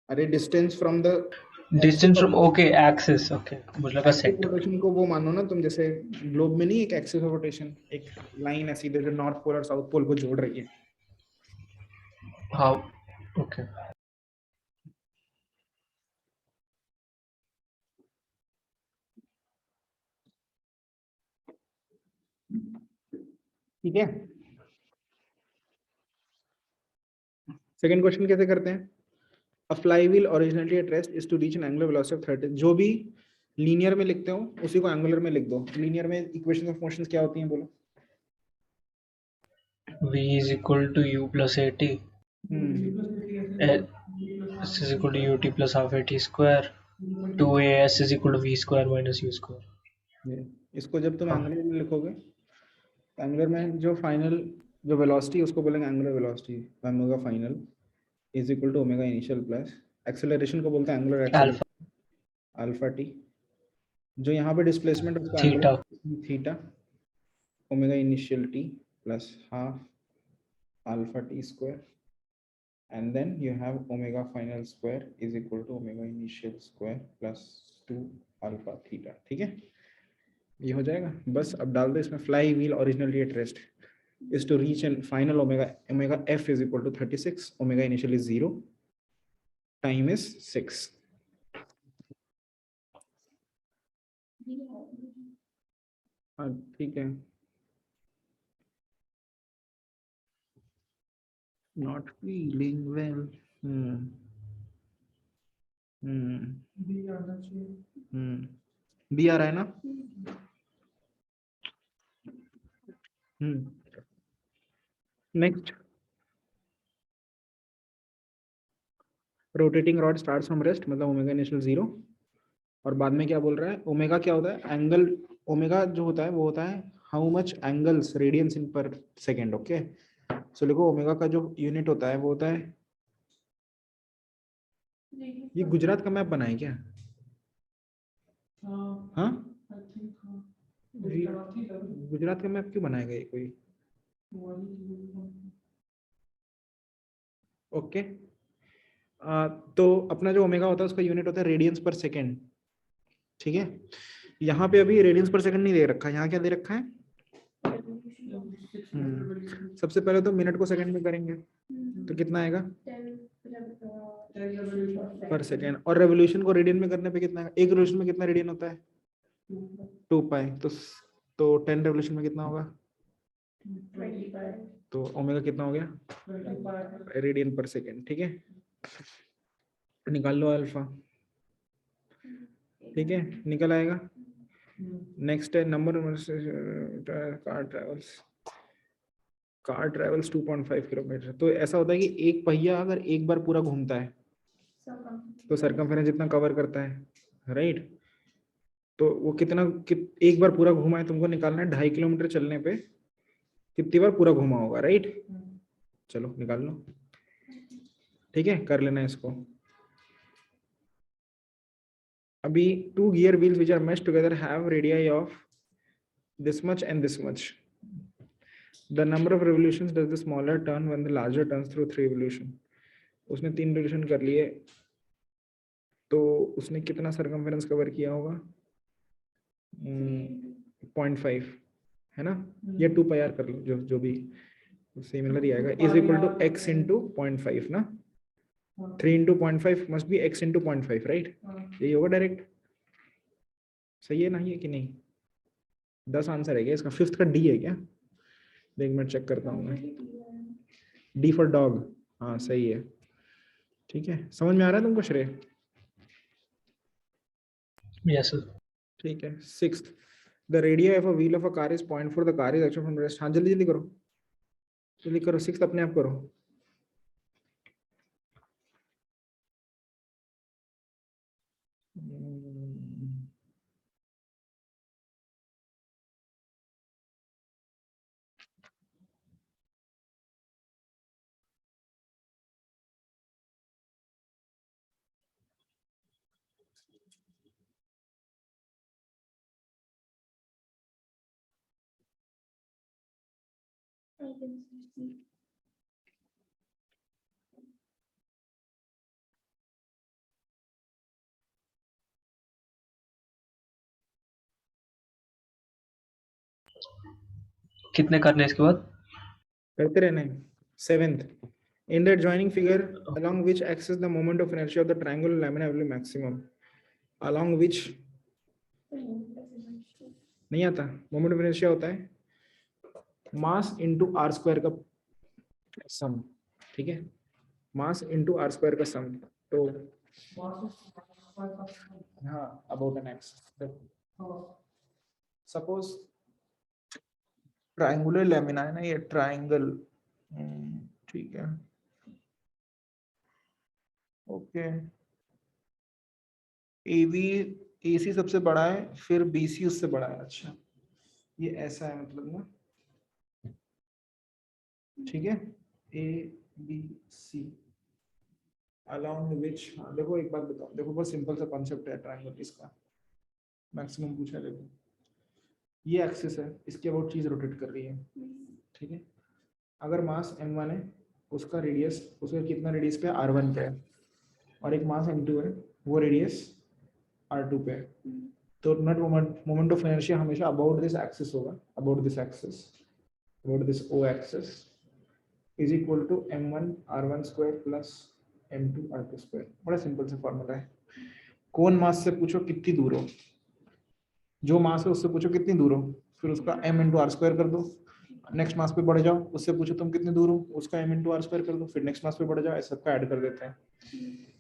अरे distance from the distance from, okay, axis. Okay, मुझे लगा एक्सिस सेंटर। रोटेशन को वो मानो ना तुम, जैसे ग्लोब में नहीं एक एक्सिस ऑफ रोटेशन, एक लाइन है सीधे जो नॉर्थ पोल और साउथ पोल को जोड़ रही है। हाँ। ओके। ठीक है, सेकंड क्वेश्चन कैसे करते हैं? A flywheel originally at rest is to reach an angular velocity of 30। जो भी लीनियर में लिखते हो उसी को एंगुलर में लिख दो। लीनियर में इक्वेशन ऑफ मोशन क्या होती हैं बोलो? v is equal to u plus at, s is equal to ut plus half at square, 2as is equal to v square minus u square। इसको जब तुम हाँ। एंगुलर में लिखोगे, एंगुलर में जो फाइनल जो वेलोसिटी उसको बोलेंगे angular velocity, omega final is equal to omega initial plus acceleration को बोलते हैं angular alpha. Acceleration, alpha T. जो यहाँ पे डिस्प्लेसमेंट उसका theta. Angular theta, omega initial T plus half alpha T square, and then you have omega final square is equal to omega initial square plus 2 alpha theta। ठीक है, ये हो जाएगा। बस अब डाल दो इसमें fly wheel originally at rest is to reach and final omega f is equal to 36, omega initial is 0, time is 6। हाँ ठीक है, not feeling well। बी आ रहा है ना? Next, rotating rod starts from rest, मतलब ओमेगा इनिशियल 0, और बाद में क्या बोल रहा है? ओमेगा क्या होता है? एंगल। ओमेगा जो होता है वो होता है हाउ मच एंगल्स रेडियंस इन पर सेकेंड। ओके, सो देखो ओमेगा का जो यूनिट होता है वो होता है, ये गुजरात का मैप बनाए क्या? हाँ, गुजरात का मैप क्यों बनाएगा ये कोई? ओके, तो अपना जो ओमेगा होता है उसका यूनिट होता है रेडियंस पर सेकेंड। ठीक है, यहाँ पे अभी रेडियंस पर सेकंड नहीं दे रखा है, यहाँ क्या दे रखा है? सबसे पहले तो मिनट को सेकंड में करेंगे तो कितना आएगा पर सेकेंड, और रेवोल्यूशन को रेडियन में करने पे कितना आएगा? एक रेवोल्यूशन में कितना रेडियन होता है? 2 पाई। तो 10 रेवोल्यूशन में कितना होगा? तो ओमेगा कितना हो गया? रेडियन पर सेकेंड। ठीक है, निकाल लो अल्फा। ठीक है, निकल आएगा। नेक्स्ट है नंबर कार ट्रेवल्स 2.5 किलोमीटर। तो ऐसा होता है कि एक पहिया अगर एक बार पूरा घूमता है तो सरकमफेरेंस जितना कवर करता है, राइट? तो वो एक बार पूरा घुमा है, तुमको निकालना है 2.5 किलोमीटर चलने पे कितनी बार पूरा घुमा होगा, राइट? चलो निकाल लो। ठीक है, कर लेना इसको। अभी 2 gear wheels which are meshed together have radii of this much and this much. The number of revolutions does the smaller turn when the larger turns through 3 revolution. उसने 3 revolution कर लिए तो उसने कितना सर्कमफेरेंस कवर किया होगा? 0.5 है ना, या 2 पाई आर कर लो, जो भी सिमिलर ही आएगा, is equal to x into 0.5 ना। 3 into 0.5 must be x into 0.5, right? यही होगा डायरेक्ट। सही है ना ये कि नहीं? 10 आंसर है क्या इसका? 5th का डी है क्या? एक मिनट चेक करता हूँ मैं। डी फॉर डॉग, हाँ सही है। ठीक है, समझ में आ रहा है तुमको श्रेय? Yes sir. ठीक है। 6th, the radii of a wheel of a car is 0.4, the car is actually from rest। हाँ जल्दी जल्दी करो, जल्दी करो। 6th अपने आप करो। कितने करने इसके बाद? करते रहना है। 7th, in the adjoining figure along which axis the moment of inertia of the triangular lamina will be maximum, along which नहीं आता। मोमेंट ऑफ इनर्शिया होता है मास इंटू आर स्क्वायर का सम। ठीक है, मास इंटू आर स्क्वायर का सम। तो हाँ, about an x. Suppose triangular lamina है ना, ये ट्राइंगल। ठीक है, ओके। एबी, एसी सबसे बड़ा है, फिर बीसी उससे बड़ा है। अच्छा, ये ऐसा है मतलब ना। ठीक है, A B C along which, हाँ देखो एक बात बताओ, देखो बहुत सिंपल सा कॉन्सेप्ट है ट्रायंगल। इसका मैक्सिमम पूछा है, देखो ये एक्सिस है, इसके अबाउट चीज रोटेट कर रही है। ठीक है, अगर मास m1 है, उसका रेडियस, उसका कितना रेडियस पे? r1 पे है, और एक मास m2 है, वो रेडियस r2 पे है। तो नेट मोमेंट ऑफ इनर्शिया हमेशा अबाउट दिस एक्सिस होगा, about this axis, about this o axis is equal to m1 r1 square plus m2 r2 square. बड़ा सिंपल सा फॉर्मूला है। कौन मास से पूछो कितनी दूर हो, जो मास है उससे पूछो कितनी दूर हो, फिर उसका m इंटू आर स्क्वायर कर दो। नेक्स्ट मास पे बढ़ जाओ, उससे पूछो तुम कितनी दूर हो, उसका m इंटू आर स्क्वायर कर दो, फिर नेक्स्ट मास पे बढ़ जाओ, ऐसा सबका ऐड कर देते हैं।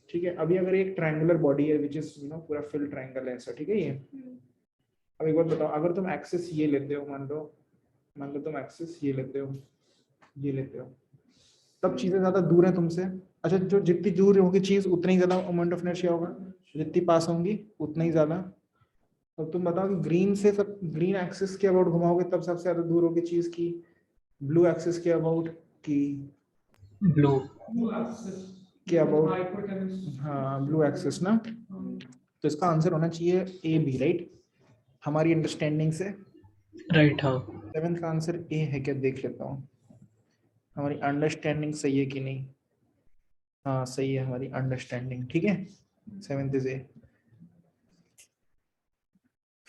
ठीक है, अभी अगर एक ट्रायंगुलर बॉडी है विच इज पूरा फिल ट्रायंगल है ऐसा, ठीक है ये। अब एक बात बताओ, अगर तुम एक्सिस ये लेते हो, मान लो तुम एक्सिस ये लेते हो, ये लेते हो, तब चीजें ज्यादा दूर है तुमसे। अच्छा, जो जितनी दूर होगी चीज उतना ही ज्यादा मोमेंट ऑफ इनर्शिया होगा, जितनी पास होंगी उतना ही ज्यादा। तो तुम बताओ कि ग्रीन से सब, ग्रीन एक्सिस के अबाउट घुमाओगे तब सबसे ज्यादा दूर होगी चीज की, ब्लू एक्सिस के अबाउट की, ब्लू के अबाउट, हाँ ब्लू एक्सिस ना। तो इसका आंसर होना चाहिए ए बी, राइट? हमारी अंडरस्टैंडिंग से। राइट। हाँ 7th का आंसर ए है क्या, देख लेता हूँ हमारी अंडरस्टैंडिंग सही है कि नहीं। हाँ सही है हमारी अंडरस्टैंडिंग, ठीक है। 7th is a.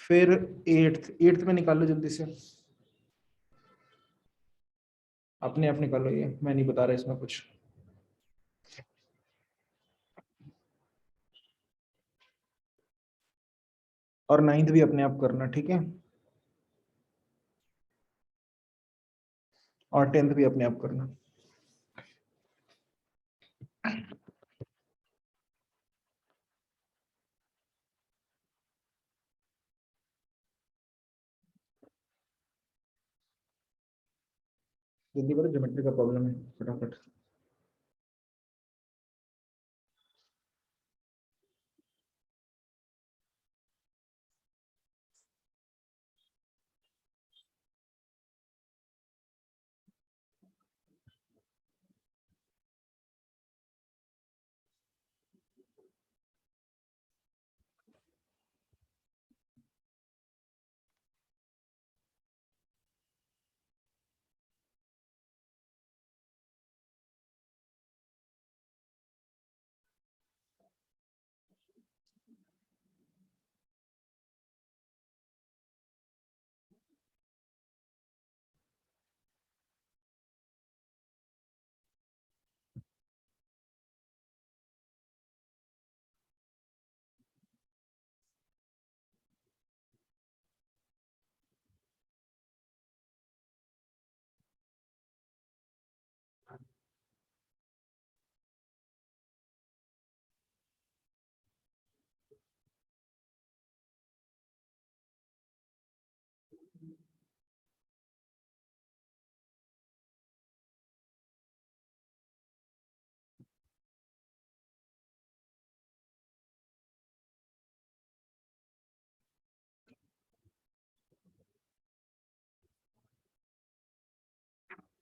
फिर 8th में निकाल लो जल्दी से। अपने आप निकालो, ये मैं नहीं बता रहा इसमें कुछ। और 9th भी अपने आप करना, ठीक है, और 10th भी अपने आप करना। जल्दी करो, ज्योमेट्री का प्रॉब्लम है, फटाफट।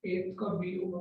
एक का भी होगा।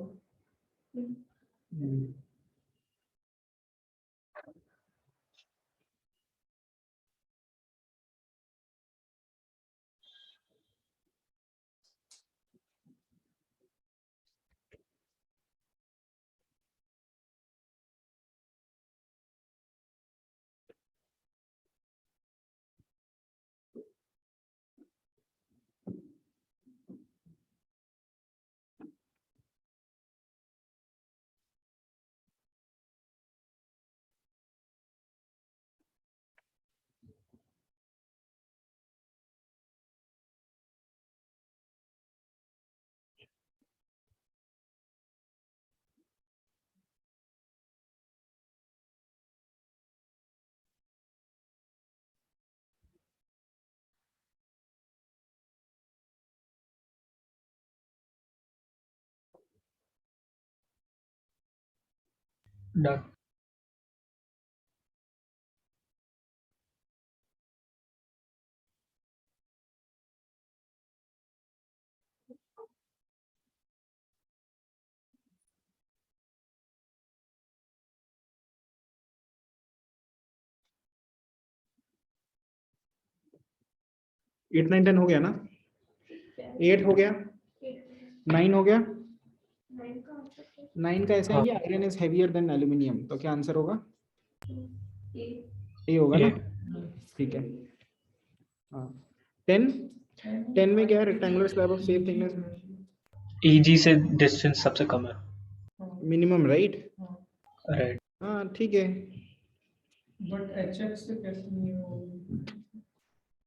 8 9 10 हो गया ना? 8 हो गया, 9 हो गया। 9 का ऐसा है हाँ, कि iron is heavier then aluminium, तो क्या आंसर होगा? ए होगा ना? ये ठीक है। हाँ, 10 10 में क्या है? Rectangular slab of same thickness, easy से डिस्टेंस सबसे कम है। Minimum, right? राइट। हाँ ठीक है। बट HF से कैसे नहीं होगी?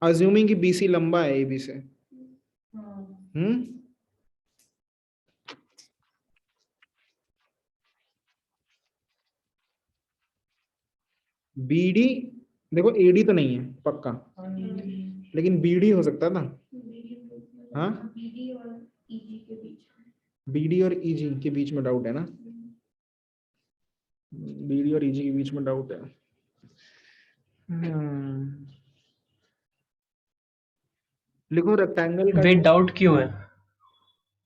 अज्यूमिंग कि BC लंबा है AB से। BD, देखो AD तो नहीं है पक्का, लेकिन BD हो सकता था। हाँ, BD और EG के बीच में डाउट है ना? BD और EG के बीच में डाउट है। लिखो रेक्टेंगल का वेट जो डाउट क्यों है?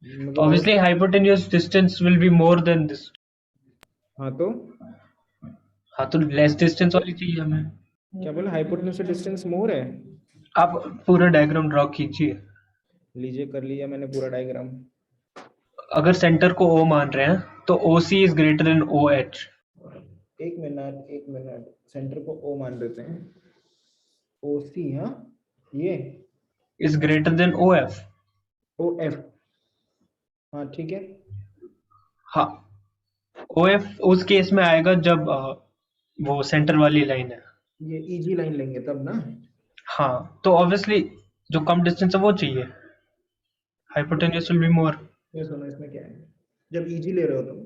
मतलब Obviously, hypotenuse distance will be more than this. हाँ तो हाँ, तो लेस डिस्टेंस वाली चाहिए हमें। क्या बोला? हाइपोटेन्यूज से डिस्टेंस मोर है। आप पूरा डायग्राम ड्रॉ कीजिए। लीजिए, कर लिया मैंने पूरा डायग्राम। अगर सेंटर को O मान रहे हैं तो OC is greater than OH। एक मिनट, एक मिनट, सेंटर को O मान लेते हैं। OC, हाँ, ये is greater than OF। OF, हाँ ठीक है। हाँ, OF उस केस में आएगा जब वो सेंटर वाली लाइन है। ये ईजी लाइन लेंगे तब ना। हाँ, तो ऑब्वियसली जो कम डिस्टेंस है वो चाहिए। Hypotenuse will be more. ये सुनो इसमें क्या है, जब ईजी ले रहे हो तुम,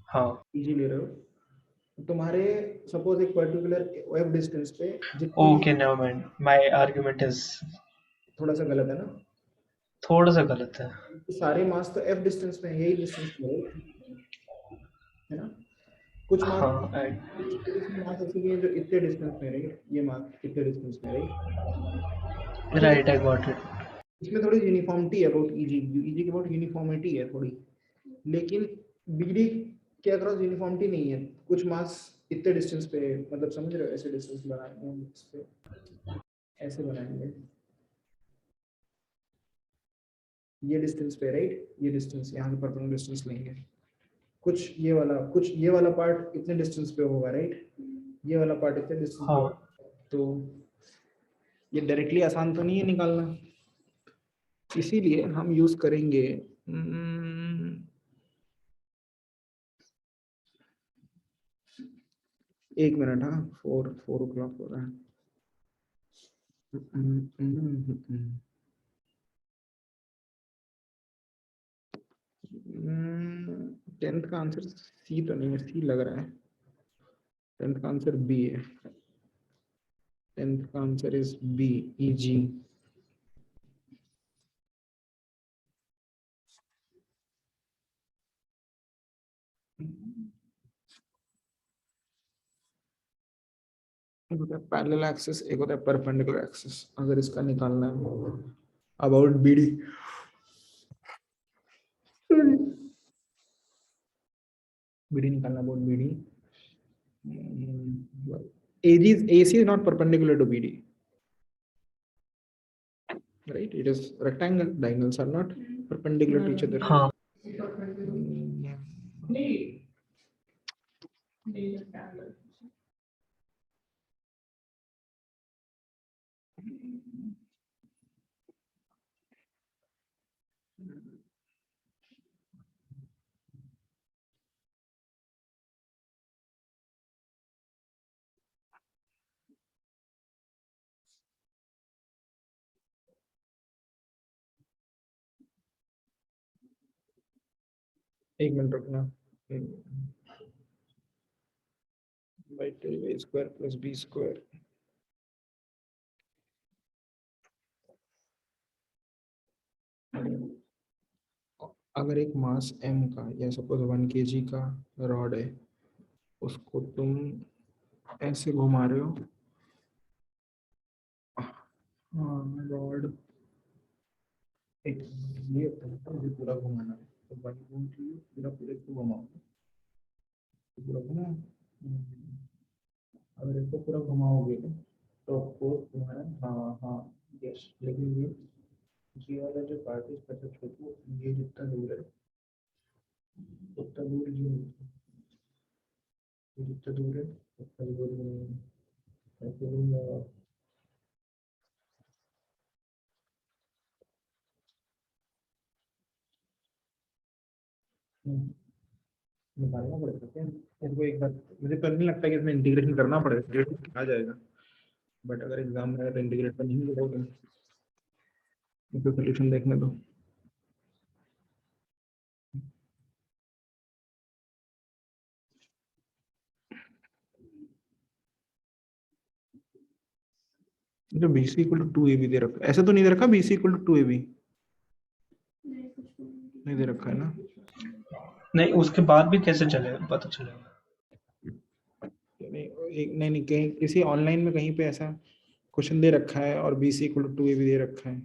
हाँ, ईजी ले रहे हो तो तुम्हारे सपोज एक पर्टिकुलर वेब डिस्टेंस पे जितनी, okay, never mind, my argument is थोड़ा सा गलत है ना, थोड़ा सा गलत है। सारे मास तो एफ डिस्टेंस में है, यही डिस्टेंस पे है ना, कुछ मास, हाँ, कुछ मास ऐसे भी है जो इतने डिस्टेंस में रहेंगे, ये मास इतने डिस्टेंस में रहेगी, ठीक है। Right, I got it. इसमें थोड़ी यूनिफॉर्मिटी है अबाउट ईजी, ईजी के अबाउट यूनिफॉर्मिटी है थोड़ी, लेकिन बीडी के अक्रॉस यूनिफॉर्मिटी नहीं है, कुछ मास इतने डिस्टेंस पे, मतलब समझ रहे हो, ऐसे डिस्टेंस बनाएंगे हम इस पे, ऐसे बनाएंगे, ये डिस्टेंस पे राइट, ये डिस्टेंस यहाँ पे परपेंडिकुलर डिस्टेंस लेंगे, कुछ ये वाला पार्ट इतने डिस्टेंस पे होगा राइट, ये वाला पार्ट इतने डिस्टेंस पे हाँ, होगा, तो ये डायरेक्टली आसान तो नहीं है निकालना, इसीलिए हम यूज करेंगे 1 मिनट, हाँ 4 o'clock हो रहा है। 10th का आंसर सी तो नहीं है, सी लग रहा है, 10th का आंसर बी है, 10th का आंसर इज बी, ईजी। एक होता है पैरेलल एक्सिस, एक होता है परपेंडिकुलर एक्सिस, अगर इसका निकालना है अबाउट बीडी, बीडी निकालना about BD, AC is not perpendicular to BD, right? It is rectangle, diagonals are not perpendicular to each other. हाँ, एक मिनट रुकना, by 2a square plus b square, अगर एक मास m का या सपोज 1 kg का rod है, उसको तुम ऐसे घुमा रहे हो, हाँ रॉड, एक ये पूरा घुमाना है, तो 1 kg पूरा पूरे को घुमाओ, पूरा घुमा, अगर इसको पूरा घुमाओगे तो आपको तुम्हारा, हाँ हाँ यस, लेकिन ये वाला जो पार्ट है इसका, जब छोटू ये जितना दूर है उतना दूर ये जितना दूर है उतना दूर ऐसे भी निकालना पड़ेगा क्या इनको एक बार, मुझे तो नहीं लगता कि इसमें इंटीग्रेशन करना पड़ेगा, आ जाएगा, बट अगर एग्जाम में आए तो इंटीग्रेट तो नहीं करोगे, इसको सोल्यूशन देखने दो। जो BC इक्वल टू 2AB दे रखा है, ऐसा तो नहीं दे रखा BC इक्वल टू 2AB, नहीं दे रखा है ना, नहीं उसके बाद भी कैसे चलेगा, पता चलेगा। नहीं नहीं नहीं, कहीं किसी ऑनलाइन में कहीं पे ऐसा क्वेश्चन दे रखा है और BC इक्वल टू 2AB दे रखा है,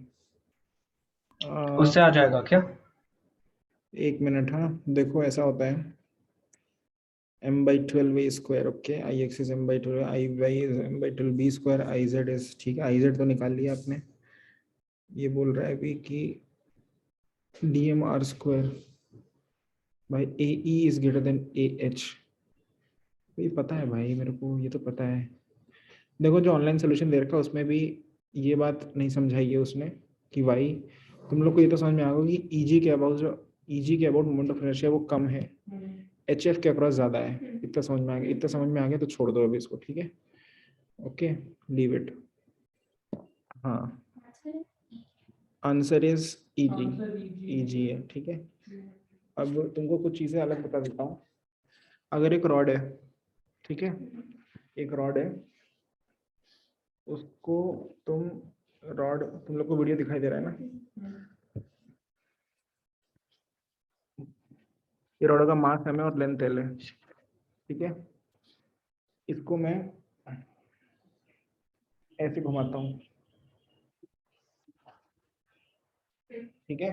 उससे आ जाएगा क्या? 1 मिनट, हाँ देखो ऐसा होता है, m/12 square, okay, Ix is m/12, Iy is m/12 b square, Iz is, ठीक है Iz तो निकाल लिया आपने, ये बोल रहा है अभी कि dmr square by AE is greater than AH, ये पता है भाई मेरे को, ये तो पता है, देखो जो ऑनलाइन सोल्यूशन दे रखा है उसमें भी ये बात नहीं समझाई है उसने कि भाई तुम लोग को ये तो समझ में आएगा कि EG के अबाउट जो ईजी के अबाउट मोमेंट ऑफ इनर्शिया वो कम है, HF के अक्रॉस ज्यादा है। इतना समझ में आ गया? इतना समझ में आ गया तो छोड़ दो अभी इसको, ठीक है, ओके, लीव इट। हाँ, आंसर इज ईजी, ईजी है, ठीक है। अब तुमको कुछ चीजें अलग बता देता हूँ। अगर एक रॉड है, ठीक है, एक रॉड है, उसको तुम रॉड, तुम लोग को वीडियो दिखाई दे रहा है ना, ये रॉड का मास एम है और लेंथ एल है, ठीक है। इसको मैं ऐसे घुमाता हूँ, ठीक है,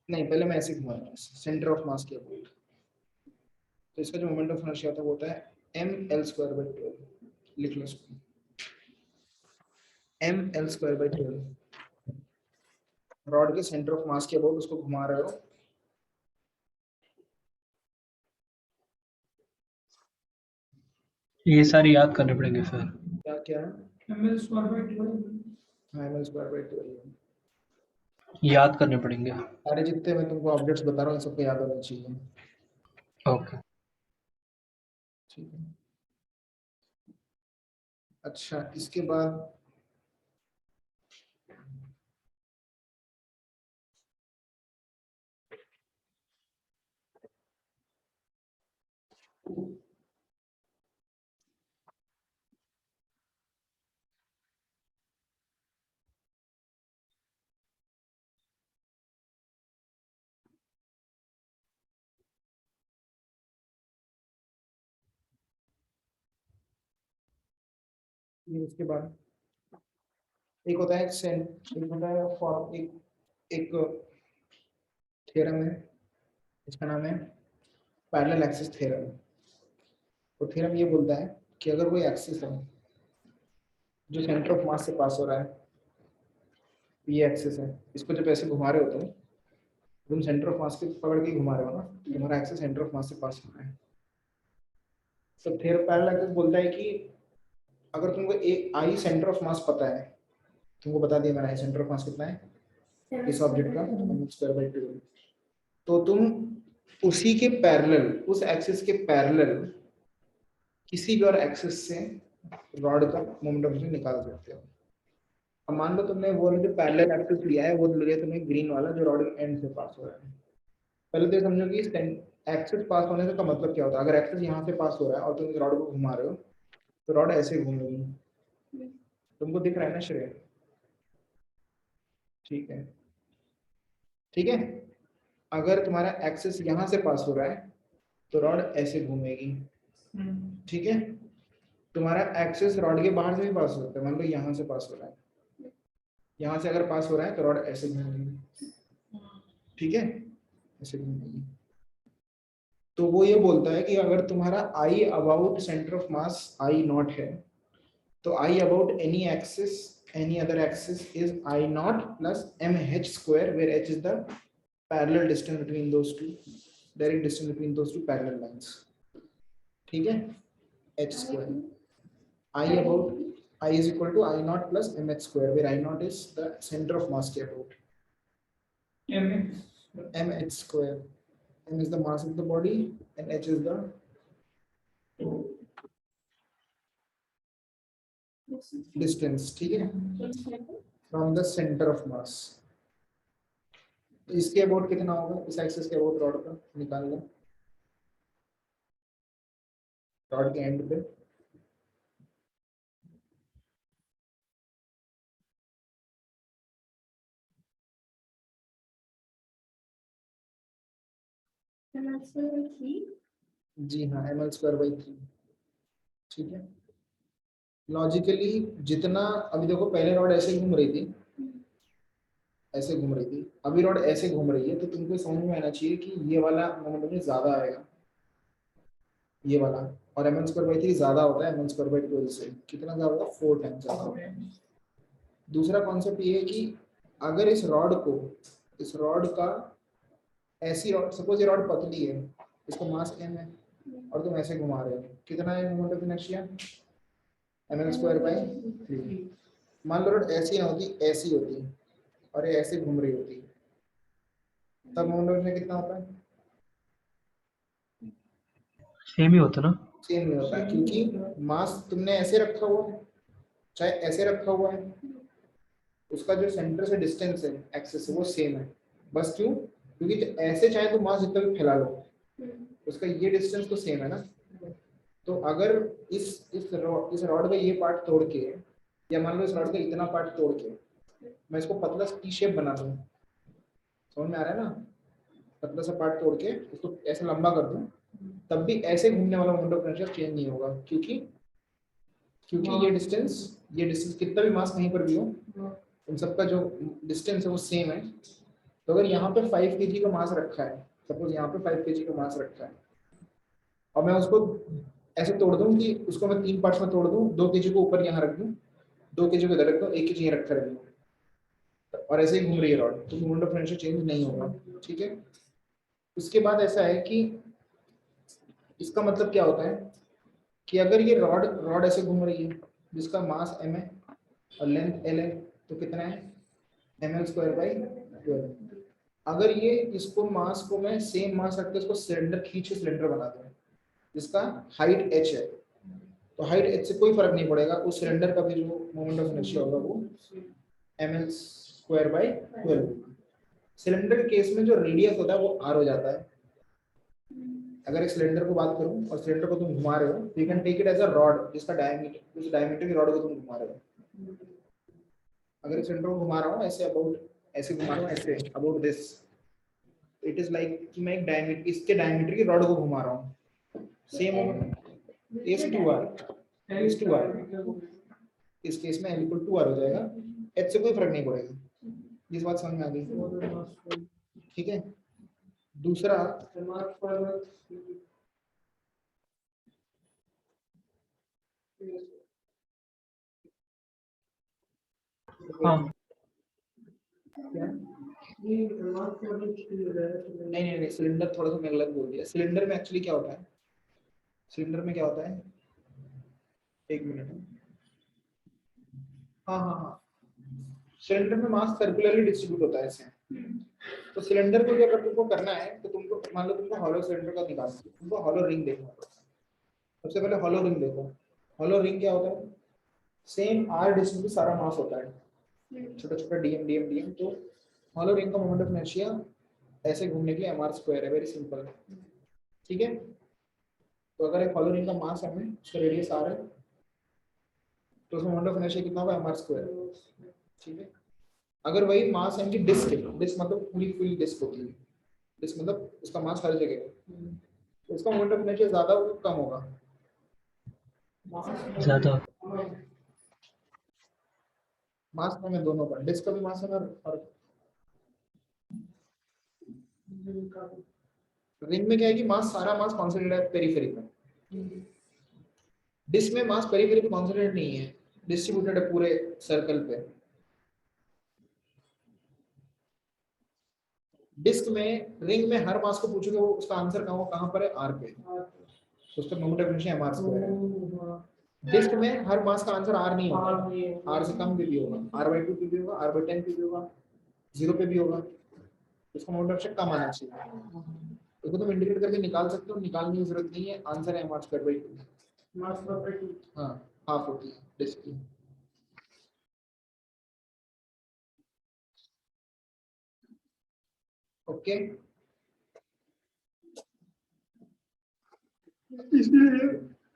नहीं पहले मैं ऐसे घुमाऊंगा सेंटर ऑफ मास के अबाउट। तो इसका जो मोमेंट ऑफ इनर्शिया होता है वो होता है ml²/12, लिख लो इसको, ml²/12। रॉड के सेंटर ऑफ मास के अबाउट उसको घुमा रहे हो, ये सारे याद करने पड़ेंगे फिर। क्या क्या है, हाँ ml²/12। याद करने पड़ेंगे। सारे जितने मैं तुमको ऑब्जेक्ट्स बता रहा हूँ सबको याद होना चाहिए, ओके। ठीक है। अच्छा, इसके बाद इसके बाद एक होता है एक होता है फॉर एक थ्योरम है, इसका नाम है पैरेलल एक्सिस थ्योरम। तो थ्योरम ये बोलता है कि अगर कोई एक्सिस है जो सेंटर ऑफ मास से पास हो रहा है, ये एक्सिस है, इसको जब ऐसे घुमा रहे हो तुम सेंटर ऑफ मास के पकड़ के घुमा रहे हो ना, तो तुम्हारा एक्सिस सेंटर ऑफ मास से पास हो रहा है। तो थ्योरम पैरेलल एक्सिस बोलता है कि अगर तुमको एक आई सेंटर ऑफ मास पता है, तुमको बता दिया मैंने सेंटर ऑफ मास कितना है इस ऑब्जेक्ट का, m²/2, तो तुम उसी के पैरेलल, उस एक्सिस के पैरेलल किसी भी और एक्सिस से रॉड का मोमेंट ऑफ इनर्शिया निकाल सकते हो। अब मान लो तुमने वो जो पैरेलल एक्सिस लिया है वो लिया तुमने ग्रीन वाला जो रॉड के एंड से पास हो रहा है। पहले तो ये समझो कि एक्सिस पास होने का मतलब क्या होता है। अगर एक्सिस यहाँ से पास हो रहा है और तुम इस रॉड को घुमा रहे हो तो रॉड ऐसे घूमेगी, तुमको दिख रहा है ना श्रेय, ठीक है, ठीक है। अगर तुम्हारा एक्सिस यहाँ से पास हो रहा है तो रॉड ऐसे घूमेगी, ठीक है। तुम्हारा एक्सिस रॉड के बाहर से भी पास होता है, मान लो यहाँ से पास हो रहा है, यहाँ से अगर पास हो रहा है तो रॉड ऐसे घूमेगी, ठीक है, ऐसे घूमेगी। तो वो ये बोलता है कि अगर तुम्हारा आई about centre of mass I not है, तो आई about any axis any other axis is I naught plus mh square, where h is the parallel distance between those two, direct distance between those two parallel lines, ठीक है, h square। I about I is equal to I naught plus mh square, where I naught is the center of mass के about, mh square, m is the mass of the body and h is the distance, ठीक है, from the center of mass। इसके about कितना होगा, इस axis के about rod का निकाल लो, रॉड के एंड पे जी हाँ ml²/3, ठीक है। लॉजिकली जितना, अभी देखो पहले रॉड ऐसे घूम रही थी, ऐसे घूम रही थी, अभी रॉड ऐसे घूम रही है, तो तुमको समझ में आना चाहिए कि ये वाला मोमेंटम ज्यादा आएगा, ये वाला, और ml²/3 ज्यादा होता है ml²/12 से, कितना ज्यादा होगा, 4 टाइम्स ज्यादा होता है। दूसरा कॉन्सेप्ट ये है कि अगर इस रॉड का ऐसी रॉड, सपोज ये रॉड पतली है, इसका मास m है और तुम ऐसे घुमा रहे हो, कितना है मोमेंट ऑफ इनर्शिया, ml²/3। मान लो रॉड ऐसी ना होती, ऐसी होती और ये ऐसे घूम रही होती, तब मोमेंट ऑफ इनर्शिया कितना होता है? सेम ही होता ना। सेम नहीं होता है, क्योंकि मास तुमने ऐसे रखा हुआ है, चाहे ऐसे रखा हुआ है, उसका जो सेंटर से डिस्टेंस है एक्सेस से वो सेम है। बस क्यों? क्योंकि ऐसे चाहे तो मास जितना भी फैला लो, उसका ये डिस्टेंस तो सेम है ना। तो अगर इस रॉड का ये पार्ट तोड़ के, या मान लो इस रॉड का इतना पार्ट तोड़ के मैं इसको पतला टी शेप बना दूं, समझ में आ रहा है ना? पतला सा पार्ट तोड़ के इसको ऐसे लंबा कर दूं, तब भी ऐसे घूमने वाला मोमेंट ऑफ इनर्शिया चेंज नहीं होगा, क्योंकि क्योंकि ये डिस्टेंस कितना भी मास कहीं पर भी हो, उन सबका जो डिस्टेंस है वो सेम है। तो अगर यहाँ पे 5 kg का मास रखा है, सपोज यहाँ पे 5 kg का मास रखा है, और मैं उसको ऐसे तोड़ दूं कि उसको मैं 3 पार्ट्स में तोड़ दूं, 2 kg को ऊपर यहाँ रख दूं, 2 kg को इधर रख दूं, 1 kg यहाँ रखा रख दूं, और ऐसे ही घूम रही है रॉड, तो मोमेंट ऑफ इनर्शिया चेंज नहीं होगा। ठीक है। उसके बाद ऐसा है कि इसका मतलब क्या होता है कि अगर ये रॉड रॉड ऐसे घूम रही है जिसका मास m है और लेंथ l है, तो कितना है? ml²/12। अगर ये इसको मास को मैं सेम मास रख के इसको सिलेंडर खींच के सिलेंडर बना दूं जिसका हाइट h है, तो हाइट h से कोई फर्क नहीं पड़ेगा, उस सिलेंडर का भी जो मोमेंट ऑफ इनर्शिया होगा वो ml²/12। सिलेंडर के केस में जो रेडियस होता है वो r हो जाता है। अगर एक सिलेंडर को बात करूं और सिलेंडर को तुम घुमा रहे हो, तो you can take it as a rod जिसका डायमीटर, उस डायमीटर की रॉड को तुम घुमा रहे हो। अगर एक सिलेंडर को घुमा रहा हूँ ऐसे अबाउट, ऐसे घुमा रहा हूँ ऐसे about this, it is like कि मैं एक डायमीटर, इसके डायमीटर की रॉड को घुमा रहा हूँ। सेम S2R इस केस में L=2R हो जाएगा, H से कोई फर्क नहीं पड़ेगा। इस बात समझ में आ गई? ठीक है। दूसरा हाँ क्या? नहीं, सिलेंडर थोड़ा सा मैंने गलत बोल दिया। सिलेंडर में एक्चुअली क्या होता है, सिलेंडर में क्या होता है, एक मिनट। हाँ, सिलेंडर में मास सर्कुलरली डिस्ट्रीब्यूट होता है ऐसे। तो सिलेंडर को अगर तुमको करना है तो तुमको मान लो तुमको हॉलो सिलेंडर का निकालना है, तुमको हॉलो रिंग देखना होगा। सबसे पहले हॉलो रिंग देखो। हॉलो रिंग क्या होता है? सेम आर डिस्टेंस पे सारा मास होता है, छोटा छोटा डीएम डीएम डीएम। तो हॉलो रिंग का मोमेंट ऑफ इनर्शिया ऐसे घूमने के लिए mr² है, वेरी सिंपल। ठीक है। तो अगर एक हॉलो रिंग का मास है, उसका रेडियस r है, तो उसमें मोमेंट ऑफ इनर्शिया कितना होगा? mr²। ठीक है। अगर वही मास है कि डिस्क है, डिस्क मतलब पूरी पूरी डिस्क होती है, डिस्क मतलब उसका मास हर जगह है, तो उसका मोमेंट ऑफ इनर्शिया ज्यादा होगा कम होगा? ज्यादा। मास में दोनों का, डिस्क का भी मास है और रिंग में क्या है कि मास, सारा मास कॉन्सेंट्रेटेड है पेरिफेरी पे। डिस्क में मास पेरिफेरी पे कॉन्सेंट्रेटेड नहीं है, डिस्ट्रीब्यूटेड है पूरे सर्कल पे। डिस्क में, रिंग में हर मास को पूछोगे वो उसका आंसर कहाँ होगा, कहाँ पर है? आर पे, तो उसका मोमेंट ऑफ इनर्शिया mr² है। डिस्क में हर मास का आंसर आर नहीं होगा, आर से कम पे भी होगा, r/2 पे भी होगा, r/10 पे भी होगा, 0 पे भी होगा। उसका मोमेंट ऑफ इनर्शिया कम आना चाहिए। उसको तुम इंडिकेट करके निकाल सकते हो, निकालने की जरूरत नहीं है, आंसर है mr²/2। हाँ, हाफ होती है डिस्क की। ओके। इसलिए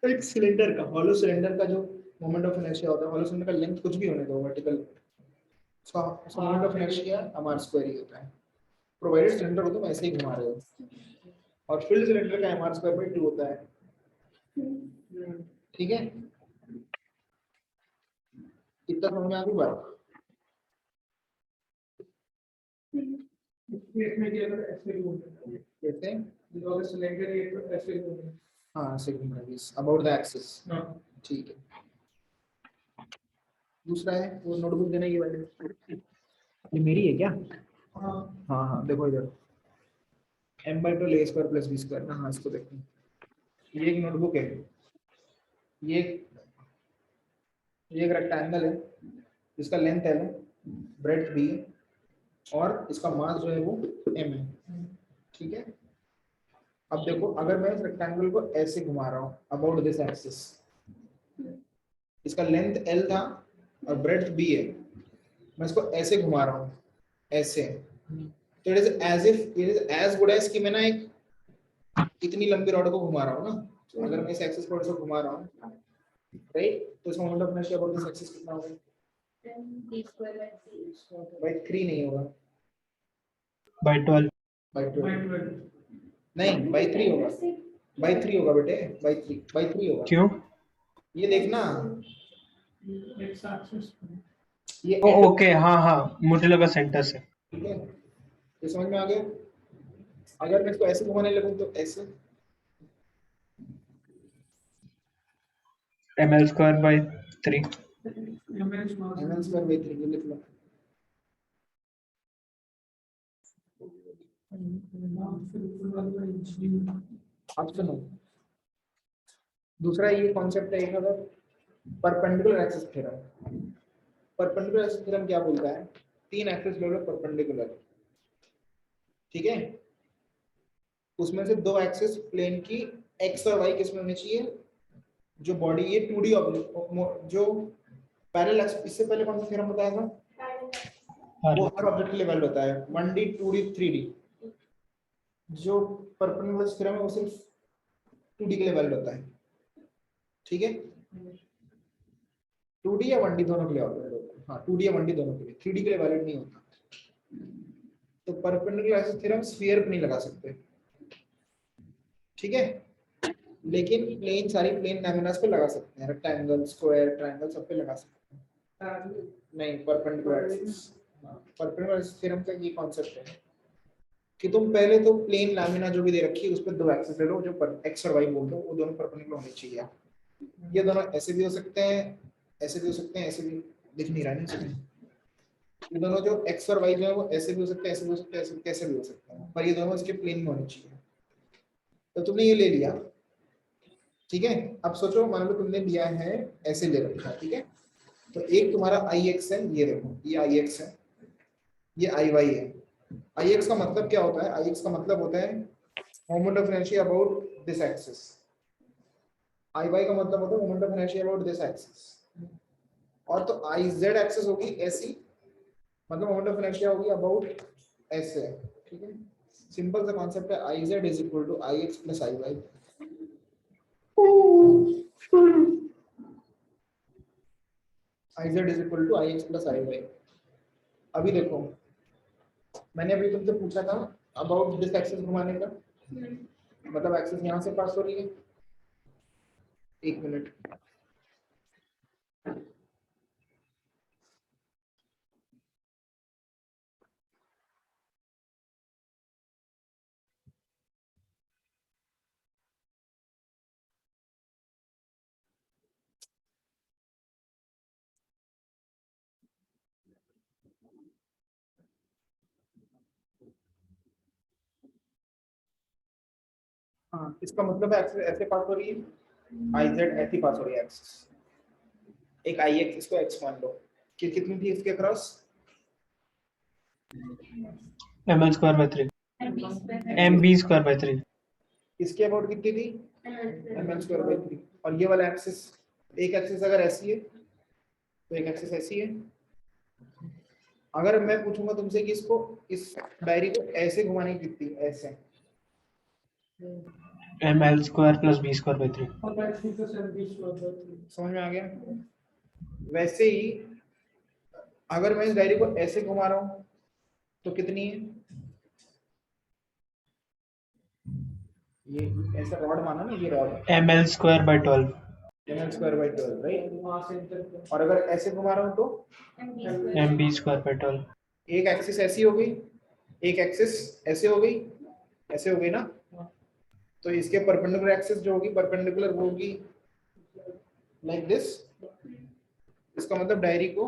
एक सिलेंडर का, हॉलो सिलेंडर का जो मोमेंट ऑफ इनर्शिया होता है, हॉलो सिलेंडर का लेंथ कुछ भी होने दो, वर्टिकल, उसका मोमेंट ऑफ इनर्शिया mr² ही होता है, प्रोवाइडेड सिलेंडर को तुम ऐसे ही घुमा रहे हो। और फील्ड सिलेंडर का mr²/2 होता है। ठीक है। इतना समझ में आ गई बात? कैसे? हाँ, ऐसे घूम रहा है अबाउट द एक्सिस। ठीक है। दूसरा है वो नोटबुक देना, ये वाले, ये मेरी है क्या? हाँ, देखो इधर m/2 a² + b²। हाँ, इसको देखो, ये एक नोटबुक है, ये एक रेक्टेंगल है जिसका लेंथ l है, ब्रेड्थ b है, और इसका मास जो है वो m है। ठीक है। अब देखो अगर मैं इस रेक्टेंगल को ऐसे घुमा रहा हूँ अबाउट दिस एक्सिस, इसका लेंथ L था और ब्रेड्थ B है, मैं इसको ऐसे घुमा रहा हूँ ऐसे, तो it is as good as कि मैं ना एक इतनी लंबी रॉड को घुमा रहा हूँ ना। तो अगर मैं इस एक्सिस को ऐसे घुमा रहा हूँ, राइट, तो इसका moment of inertia about this axis कितना होगा? बाय 3 नहीं होगा, बाय 12। बाय 12 नहीं, बाय 3 होगा, बाय 3 होगा बेटे, बाय 3 होगा। क्यों? ये देखना, ये ओ एंड, ओके, हाँ हाँ, मुझे लगा सेंटर से। ठीक है, ये समझ में आ गया। अगर मैं इसको ऐसे घुमाने लगूं तो ऐसे, ml square by 3। ml square by 3 ये लिख लो। अब सुनो, दूसरा ये कॉन्सेप्ट है एक, अगर perpendicular axis theorem. Perpendicular axis theorem क्या बोलता है? तीन एक्सिस ले लो परपेंडिकुलर, ठीक है, उसमें से दो एक्सिस प्लेन की एक्स और वाई किसमें होनी चाहिए? जो बॉडी ये 2D ऑब्जेक्ट, जो पैरेलल एक्सिस, इससे पहले कौन सा थ्योरम बताया था? वो हर ऑब्जेक्ट के लिए वैलिड होता है, 1D 2D 3D। जो परपेंडिकुलर थ्योरम है वो सिर्फ 2D के लिए वैलिड होता है, ठीक है, 2D या 1D दोनों के लिए वैलिड होता है, हाँ 2D या 1D दोनों के लिए, 3D के लिए वैलिड नहीं होता। तो परपेंडिकुलर एक्सिस थ्योरम स्फीयर पे नहीं लगा सकते, ठीक है, लेकिन प्लेन, सारी प्लेन लैमिनास पे लगा सकते हैं, रेक्टेंगल, स्क्वायर, ट्रायंगल सब पे लगा सकते हैं। नहीं, perpendicular axis, perpendicular axis theorem का ये कॉन्सेप्ट है कि तुम पहले तो प्लेन लैमिना जो भी दे रखी है उस पर दो एक्सिस ले लो, जो एक्स और वाई बोल दो, वो दोनों परपेंडिकुलर होने चाहिए। ये दोनों ऐसे भी हो सकते हैं, ऐसे भी हो सकते हैं, ऐसे भी, दिख नहीं रहा है ना, ये दोनों जो एक्स और वाई जो है वो ऐसे भी हो सकते हैं, ऐसे भी हो सकते हैं, ऐसे कैसे भी हो सकते हैं, पर ये दोनों इसके प्लेन में होने चाहिए। तो तुमने ये ले लिया, ठीक है। अब सोचो, मान लो तुमने लिया है, ऐसे ले रखा है, ठीक है, तो एक तुम्हारा आई एक्स है, ये देखो ये आई एक्स है, ये आई वाई है। आई एक्स का मतलब क्या होता है? आई एक्स का मतलब होता है moment of inertia about this axis. I Y का मतलब होता है moment of inertia about this axis. और तो आई जेड एक्सिस होगी ऐसी, मतलब मोमेंट ऑफ इनर्शिया होगी अबाउट ऐसे, ठीक है। सिंपल सा कॉन्सेप्ट है, I Z is equal to I X plus I Y. I Z is equal to I X plus I Y. अभी देखो, मैंने अभी तुमसे पूछा था अबाउट दिस एक्सिस घुमाने का, मतलब एक्सिस यहाँ से पास हो रही है, एक मिनट, हाँ इसका मतलब है एक्सिस ऐसे पास हो रही है, आई जेड ऐसी पास हो रही है एक्सिस, एक आई एक्स, इसको एक्स मान लो, कि कितनी थी इसके cross? ml square by 3, mb square by 3। इसके अबाउट कितनी थी? M L square by 3। और ये वाला एक्सिस, एक एक्सिस अगर ऐसी है तो एक एक्सिस ऐसी है। अगर मैं पूछूंगा तुमसे कि इसको, इस डायरी को ऐसे घुमाने की कितनी, ऐसे, ml square plus b square by 3। समझ में आ गया? वैसे ही अगर मैं इस डायरी को ऐसे घुमा रहा हूं तो कितनी है? ये ऐसा रॉड माना ना, ये rod, ml square bye 12। ml square by 12, right. और अगर ऐसे घुमा रहा हूं तो mb स्क्वायर बाय 12। एक एक्सिस ऐसी हो गई, एक एक्सिस ऐसे हो गई, ऐसे हो गई ना, तो इसके परपेंडिकुलर एक्सिस जो होगी, परपेंडिकुलर वो होगी लाइक दिस। इसका मतलब डायरी को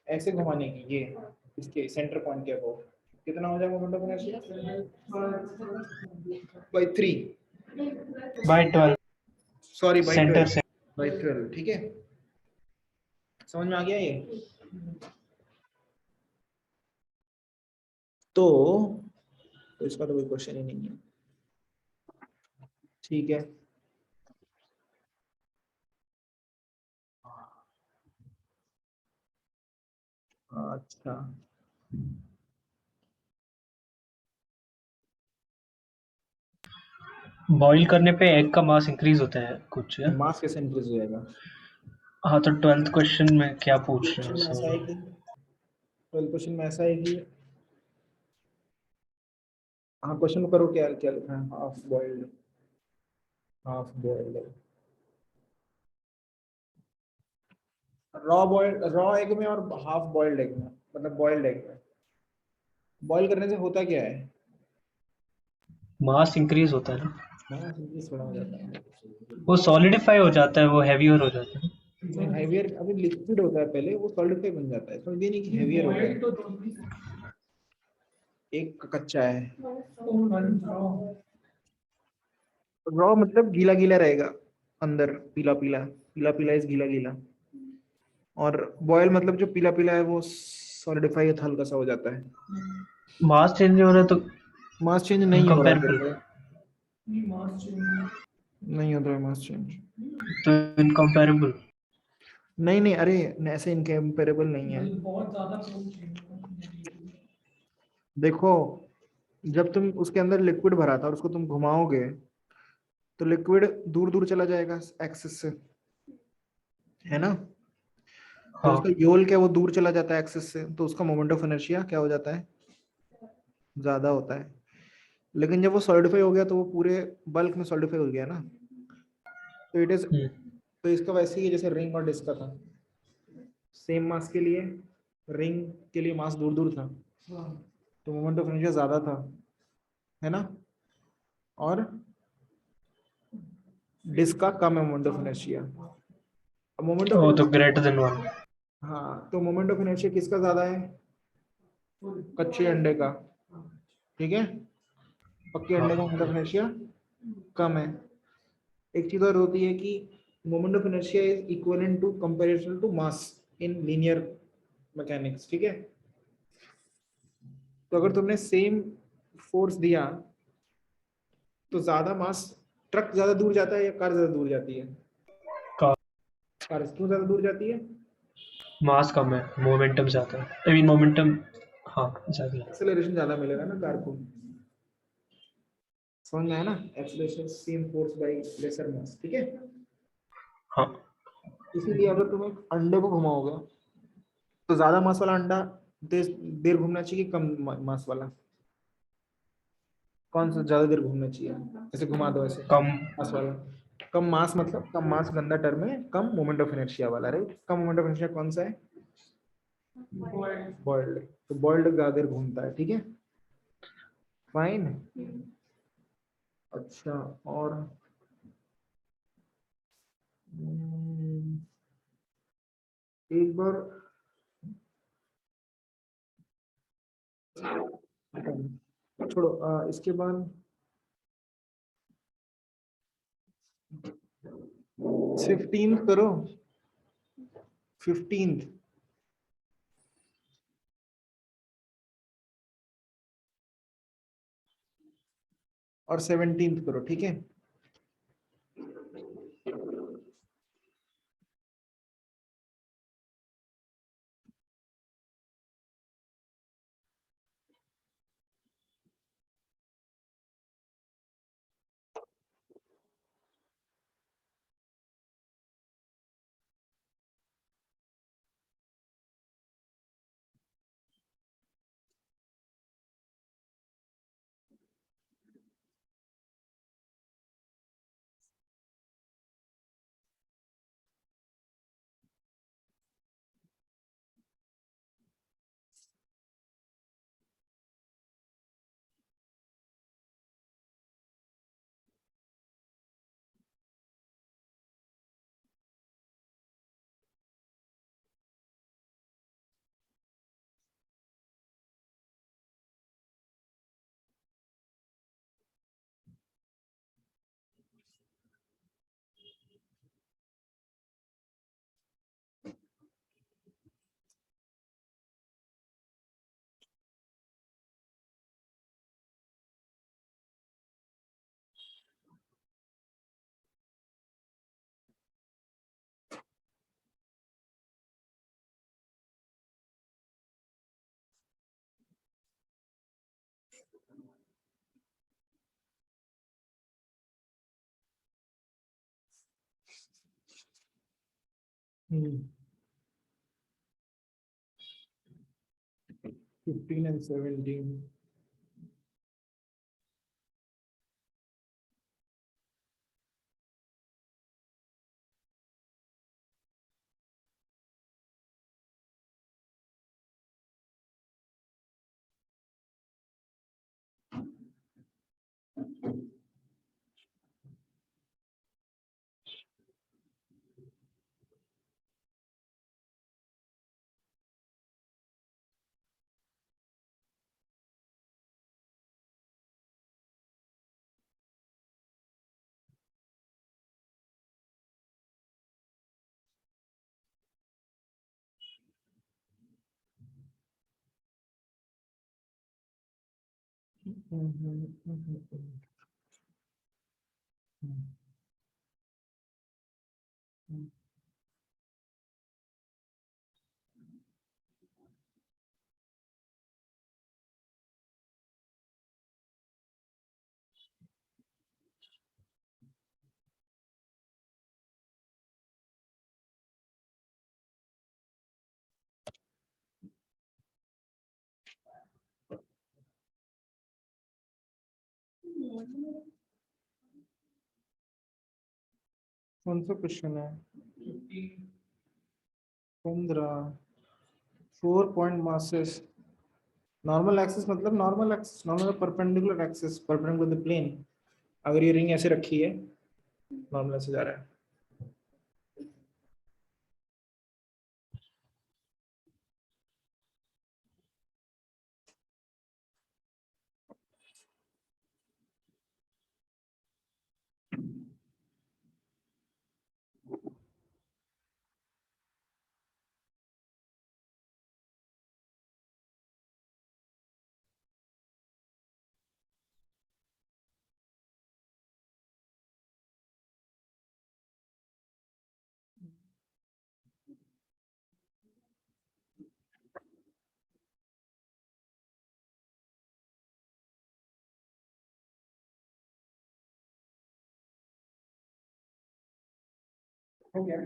ऐसे घुमाने की, ये इसके सेंटर पॉइंट के अबाउट कितना हो जाएगा moment of inertia? By 3, by 12 sorry by centre 12, से। बाय 12, ठीक है, समझ में आ गया ये? तो तो इसका तो कोई क्वेश्चन ही नहीं है। ठीक है, अच्छा बॉईल करने पे एग का मास इंक्रीज होता है कुछ है? मास कैसे इंक्रीज हो जाएगा? हाँ तो 12th क्वेश्चन में क्या पूछ रहे क्वेश्चन हो? में ऐसा है सॉरी। कि 12 क्वेश्चन में ऐसा है कि, हाँ क्वेश्चन करो, क्या क्या लिखा है? हाफ बॉइल्ड, रॉ एग में और हाफ बॉइल्ड एग में, मतलब बॉइल्ड एग में बॉईल करने से होता क्या है? मास इंक्रीज होता है ना, मास इंक्रीज थोड़ा हो जाता है। वो सॉलिडिफाई हो जाता है, वो हैवियर हो जाता है। हैवियर अभी लिक्विड होता है, पहले वो सॉलिडिफाई बन जाता है, समझ नहीं कि हैवियर हो गया। एक कच्चा है, रॉ मतलब गीला गीला रहेगा, अंदर पीला पीला, पीला पीला इस गीला गीला, और बॉयल मतलब जो पीला पीला है वो सॉलिडिफाई हल्का सा हो जाता है। मास चेंज नहीं हो रहा तो मास चेंज नहीं हो रहा है, इनकम्पेरेबल, देखो नहीं होता है मास चेंज। तो इनकम्पेरेबल। नहीं नहीं, अरे ऐसे इनकम्पेरेबल नहीं है। देखो, जब तुम उसके अंदर लिक्विड भरा था और उसको तुम घुमाओगे तो लिक्विड दूर दूर चला जाएगा एक्सिस से, है ना? जब उसका हाँ। योल क्या है, वो दूर चला जाता है एक्सिस से, तो उसका मोमेंट ऑफ इनर्शिया क्या हो जाता है? ज्यादा होता है। लेकिन जब वो सॉलिडिफाई हो गया तो वो पूरे बल्क में सॉलिडिफाई हो गया ना, तो इट इज, तो इसका वैसे ही है जैसे रिंग और डिस्क का था। सेम मास के लिए रिंग के लिए मास दूर दूर था, तो मोमेंट ऑफ इनर्शिया ज्यादा था, है ना? और डिस्क का कम है moment of inertia. Moment of वो तो इनर्शिया, ग्रेटर देन 1। हाँ तो मोमेंट ऑफ इनर्शिया किसका ज्यादा है? कच्चे अंडे का, ठीक है? पक्के हाँ। अंडे का मोमेंट ऑफ इनर्शिया कम है। एक चीज और होती है कि moment of inertia is equivalent to comparison to mass in linear mechanics, ठीक है? तो अगर तुमने सेम फोर्स दिया तो ज्यादा मास, ट्रक ज्यादा दूर जाता है या कार ज्यादा दूर जाती है? का कार क्यों ज्यादा दूर जाती है? मास कम है, मोमेंटम ज्यादा है, आई मीन मोमेंटम, हाँ ज्यादा है। एक्सेलरेशन ज्यादा मिलेगा ना कार को, समझ में आया ना? Acceleration same force by lesser mass, ठीक है? हाँ। इसीलिए अगर तुम एक अंडे को घुमाओगे तो ज्यादा मास वाला अंडा देर देर घूमना चाहिए कि कम मास वाला? कौन सा ज्यादा देर घूमना चाहिए? ऐसे घुमा दो ऐसे, कम। मास वाला। कम मास मतलब, कम मास गंदा टर्म है, कम मोमेंट ऑफ इनर्शिया वाला, right? Come moment of inertia कौन सा है? बॉइल्ड। तो बॉइल्ड ज्यादा देर घूमता है, ठीक है? फाइन। अच्छा, और एक बार छोड़ो, इसके बाद 15th करो, 15th और 17th करो, ठीक है? 15 and 17. कौन सा क्वेश्चन है? 15 4 पॉइंट मासेस नॉर्मल एक्सिस मतलब normal perpendicular axis perpendicular the plane. अगर ये रिंग ऐसे रखी है नॉर्मल ऐसे जा रहा है। हो गया।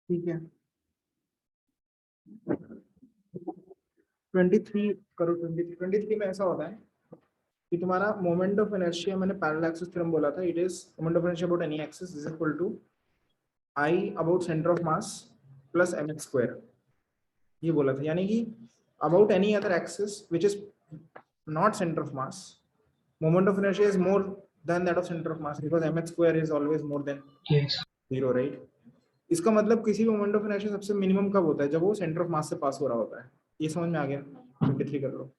ठीक है 23 करो। 23 में ऐसा होता है कि तुम्हारा मोमेंट ऑफ इनर्शिया, मैंने पैरेलल एक्सिस थ्योरम बोला था, it is moment of inertia about any axis is equal to I about centre of mass plus M X square. ये बोला था, यानी कि about any other axis which is not centre of mass, moment of inertia is more than that of center of mass because mx square is always more than yes. 0, right? इसका मतलब किसी भी moment of inertia सबसे minimum कब होता है? जब वो सेंटर ऑफ मास से पास हो रहा होता है। ये समझ में आ गया? 23 कर लो।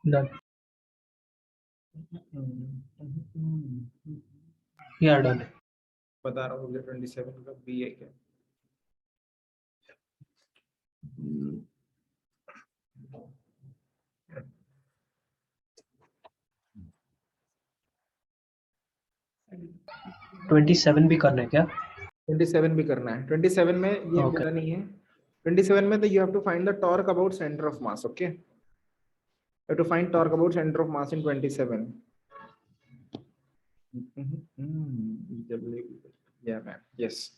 Done. Yeah, done. बता रहा हूँ 27 का बी है क्या? ट्वेंटी सेवन भी करना है क्या? 27 भी करना है। 27 में ये Okay. बोला नहीं है। 27 में तो you have to find the torque about centre of mass. Okay, you have to find torque about center of mass in 27. Yeah, man. Yes.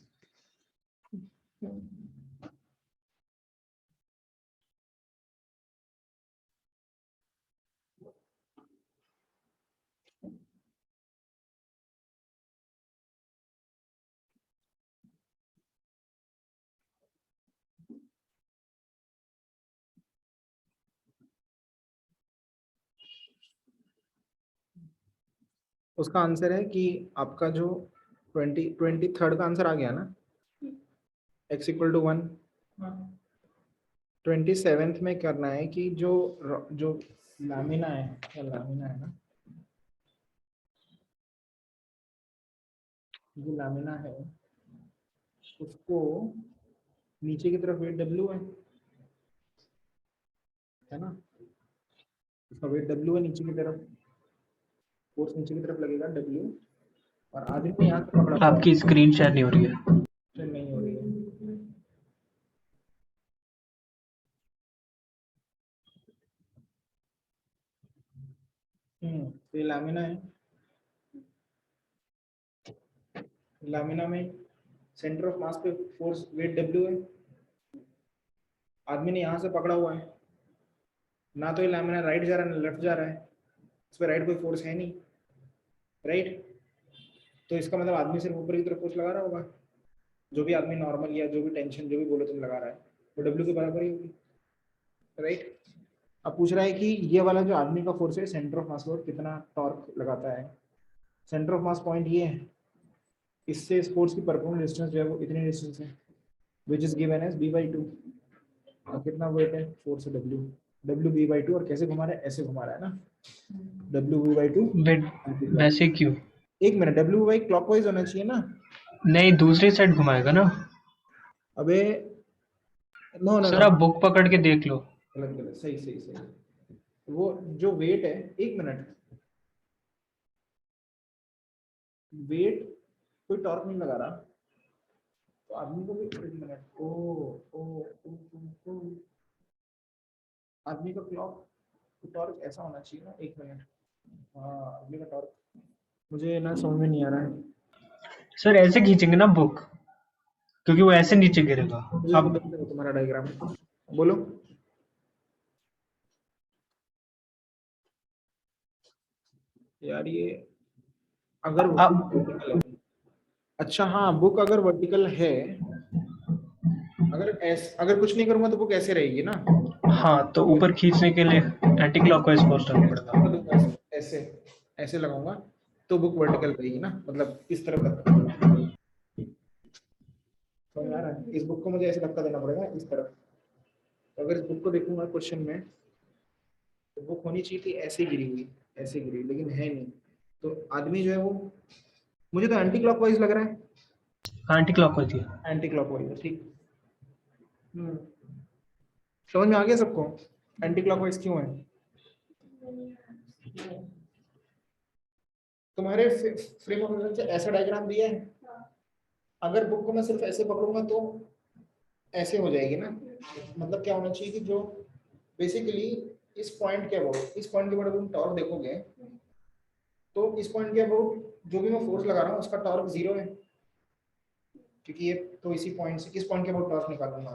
उसका आंसर है कि आपका जो 23rd का आंसर आ गया ना, x इक्वल टू 1। 27th में करना है कि जो लामिना है, या लामिना है ना, जो लामिना है उसको नीचे की तरफ वेट W है ना, उसका वेट W है नीचे की तरफ, फोर्स नीचे की तरफ लगेगा W, और आदमी ने यहाँ से पकड़ा हुआ है, आपकी स्क्रीन शेयर नहीं हो रही है। तो नहीं हो रही है। तो ये लामिना है, लामिना में सेंटर ऑफ मास पे फोर्स वेट W है, आदमी ने यहाँ से पकड़ा हुआ है, ना तो ये लामिना राइट जा रहा है ना लेफ्ट जा रहा है, इस पर राइट कोई फोर्स है नहीं, राइट। तो इसका मतलब आदमी सिर्फ ऊपर की तरफ फोर्स लगा रहा होगा, जो भी आदमी नॉर्मल या जो भी टेंशन जो भी बोलो तुम लगा रहा है वो डब्ल्यू के बराबर ही होगी, राइट। अब पूछ रहा है कि ये वाला जो आदमी का फोर्स है सेंटर ऑफ मास पर कितना टॉर्क लगाता है, सेंटर ऑफ मास पॉइंट ये है, इससे इस फोर्स की परपेंडिकुलर डिस्टेंस जो है वो इतनी डिस्टेंस है, which is given as b/2। और कितना वेट है फोर्स है w b/2, और कैसे घुमा रहा है, ऐसे घुमा रहा है ना, w वेट b/2। वैसे क्यों? एक मिनट, w by क्लॉकवाइज होना चाहिए ना। नहीं, दूसरी साइड घुमाएगा ना। अबे नो नो नो, सर आप बुक पकड़ के देख लो। गलत गलत, सही सही सही। वो जो वेट है, एक मिनट, वेट कोई टॉर्क नहीं लगा रहा, तो आदमी को भी एक मिनट, ओ आदमी का क्लॉक टॉर्क ऐसा होना चाहिए ना, एक मिनट। हाँ आदमी का टॉर्क मुझे ना समझ में नहीं आ रहा है। सर ऐसे खींचेंगे ना बुक, क्योंकि वो ऐसे नीचे गिरेगा। मुझे अब बता दो तुम्हारा डायग्राम, बोलो। यार ये अगर अब वर्टिकल है, अच्छा हाँ बुक अगर वर्टिकल है, अगर कुछ नहीं करूंगा तो बुक ऐसे रहेगी ना, हाँ, तो ऊपर खींचने के लिए एंटी क्लॉकवाइज फोर्स लगना लगा पड़ेगा। दूंगा ऐसे ऐसे ऐसे लगाऊंगा तो बुक वर्टिकल रहेगी ना, मतलब इस तरफ धक्का, समझ आ रहा है, इस बुक को मुझे ऐसे धक्का देना पड़ेगा इस तरफ। तो अगर इस बुक को देखूंगा क्वेश्चन में, तो बुक होनी चाहिए थी ऐसे गिरी हुई, ऐसे गिरी, लेकिन है नहीं, तो आदमी जो है वो, मुझे तो एंटी क्लॉकवाइज लग रहा है, एंटी क्लॉकवाइज ही है। एंटी क्लॉकवाइज है, ठीक। हम्म, समझ में आ गया सबको एंटी क्लॉकवाइज क्यों है। तुम्हारे फ्रेम ऑफ रेफरेंस से ऐसा डायग्राम दिया है, अगर बुक को मैं सिर्फ ऐसे पकड़ूंगा तो ऐसे हो जाएगी ना, मतलब क्या होना चाहिए कि जो बेसिकली इस पॉइंट के अबाउट, इस पॉइंट के अबाउट तुम टॉर्क देखोगे, तो इस पॉइंट के अबाउट जो भी मैं फोर्स लगा रहा हूँ उसका टॉर्क जीरो है, क्योंकि ये तो इसी पॉइंट से इस पॉइंट के अबाउट टॉर्क निकालूंगा,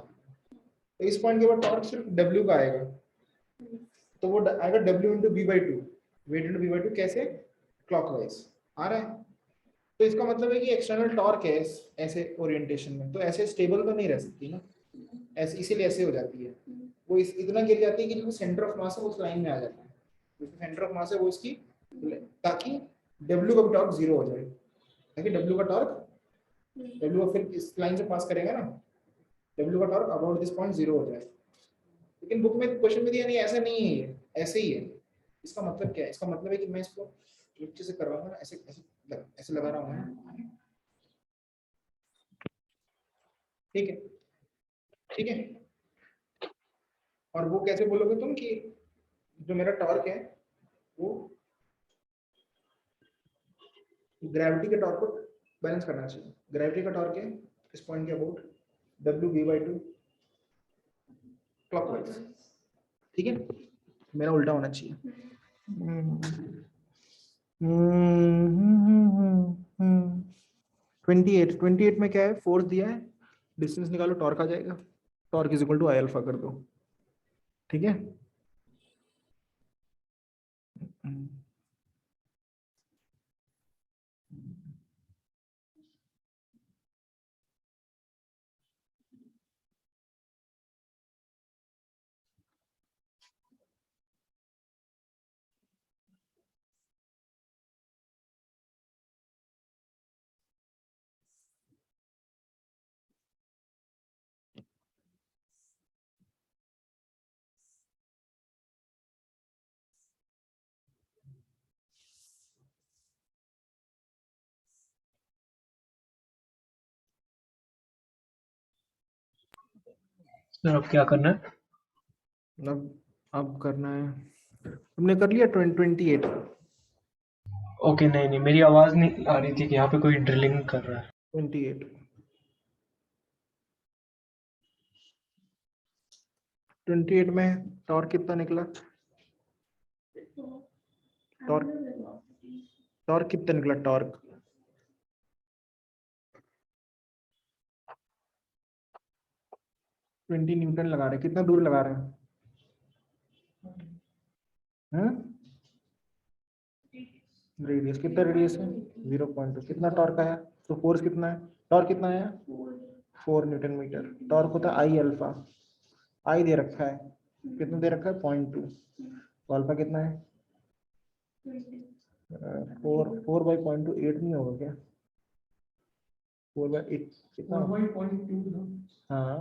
तो इस पॉइंट के अबाउट टॉर्क सिर्फ डब्ल्यू का आएगा, तो वो आएगा W into b/2, weight into b/2, कैसे, क्लॉकवाइज आ रहा है। तो इसका मतलब है कि एक्सटर्नल टॉर्क है ऐसे ओरिएंटेशन में, तो ऐसे स्टेबल तो नहीं रह सकती ना, ऐसे इसीलिए ऐसे हो जाती है, वो इतना गिर जाती है कि जो सेंटर ऑफ मास है उस लाइन में आ जाता है, जो सेंटर ऑफ मास है वो इसकी, ताकि डब्ल्यू का टॉर्क जीरो हो जाए, ताकि डब्ल्यू का टॉर्क, डब्ल्यू फिर इस लाइन से पास करेगा ना, डब्ल्यू का torque about this point zero हो जाए। लेकिन बुक में क्वेश्चन में दिया नहीं, ऐसा नहीं है ये, ऐसे ही है। इसका मतलब क्या है, इसका मतलब है कि मैं इसको नीचे से करवाऊंगा ना, ऐसे ऐसे ऐसे लगा रहा हूँ ना, ठीक है, ठीक है। और वो कैसे बोलोगे तुम कि जो मेरा टॉर्क है वो ग्रेविटी के टॉर्क को बैलेंस करना चाहिए, ग्रेविटी का टॉर्क है इस पॉइंट के अबाउट डब्ल्यू b/2 क्लॉकवाइज, ठीक है, मेरा उल्टा होना चाहिए। 28 में क्या है, फोर्स दिया है, डिस्टेंस निकालो, टॉर्क आ जाएगा, torque is equal to I alpha कर दो, ठीक है। सर अब क्या करना है? अब करना है, तुमने कर लिया 28। ओके, नहीं नहीं, मेरी आवाज नहीं आ रही थी कि यहाँ पे कोई ड्रिलिंग कर रहा है। 28 28 में टॉर्क कितना निकला? टॉर्क टॉर्क कितना निकला टॉर्क? 20 न्यूटन लगा रहे, कितना दूर लगा रहे हैं? रेडियस कितना, रेडियस है 0.2, कितना टॉर्क आया? तो फोर्स कितना है, टॉर्क कितना आया? 4 न्यूटन मीटर। टॉर्क होता है आई अल्फा, आई दे रखा है, कितना दे रखा है? 0.2। तो अल्फा कितना है? 4/0.2 8 नहीं होगा क्या? 4/8 कितना? हाँ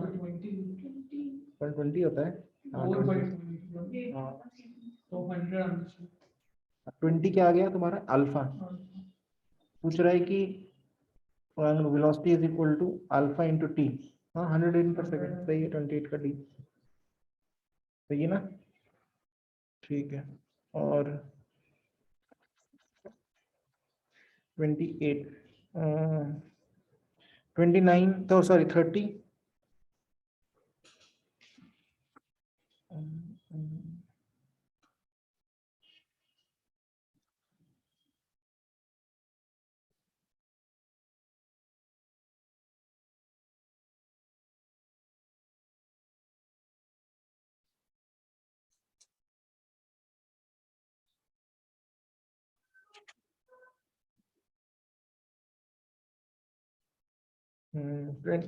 120 होता है। हाँ 20, हाँ 20 क्या आ गया तुम्हारा अल्फा? पूछ रहा है कि velocity is equal to alpha into T. हाँ 100 मीटर/सेकंड सही है, 28 का डी सही है ना? ठीक है। और 28 29 तो सॉरी 30।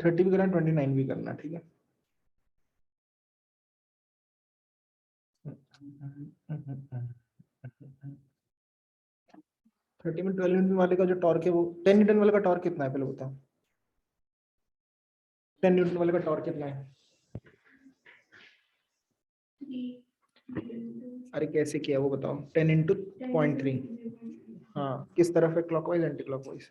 30 भी करना, 29 भी करना, ठीक है। 30 में 12 न्यूटन वाले का जो टॉर्क है वो 10 न्यूटन वाले का टॉर्क कितना है पहले बताओ? 10 न्यूटन वाले का टॉर्क कितना है? अरे कैसे किया वो बताओ? 10 इंटू 0.3। हाँ किस तरफ है, क्लॉकवाइज एंटी क्लॉकवाइज?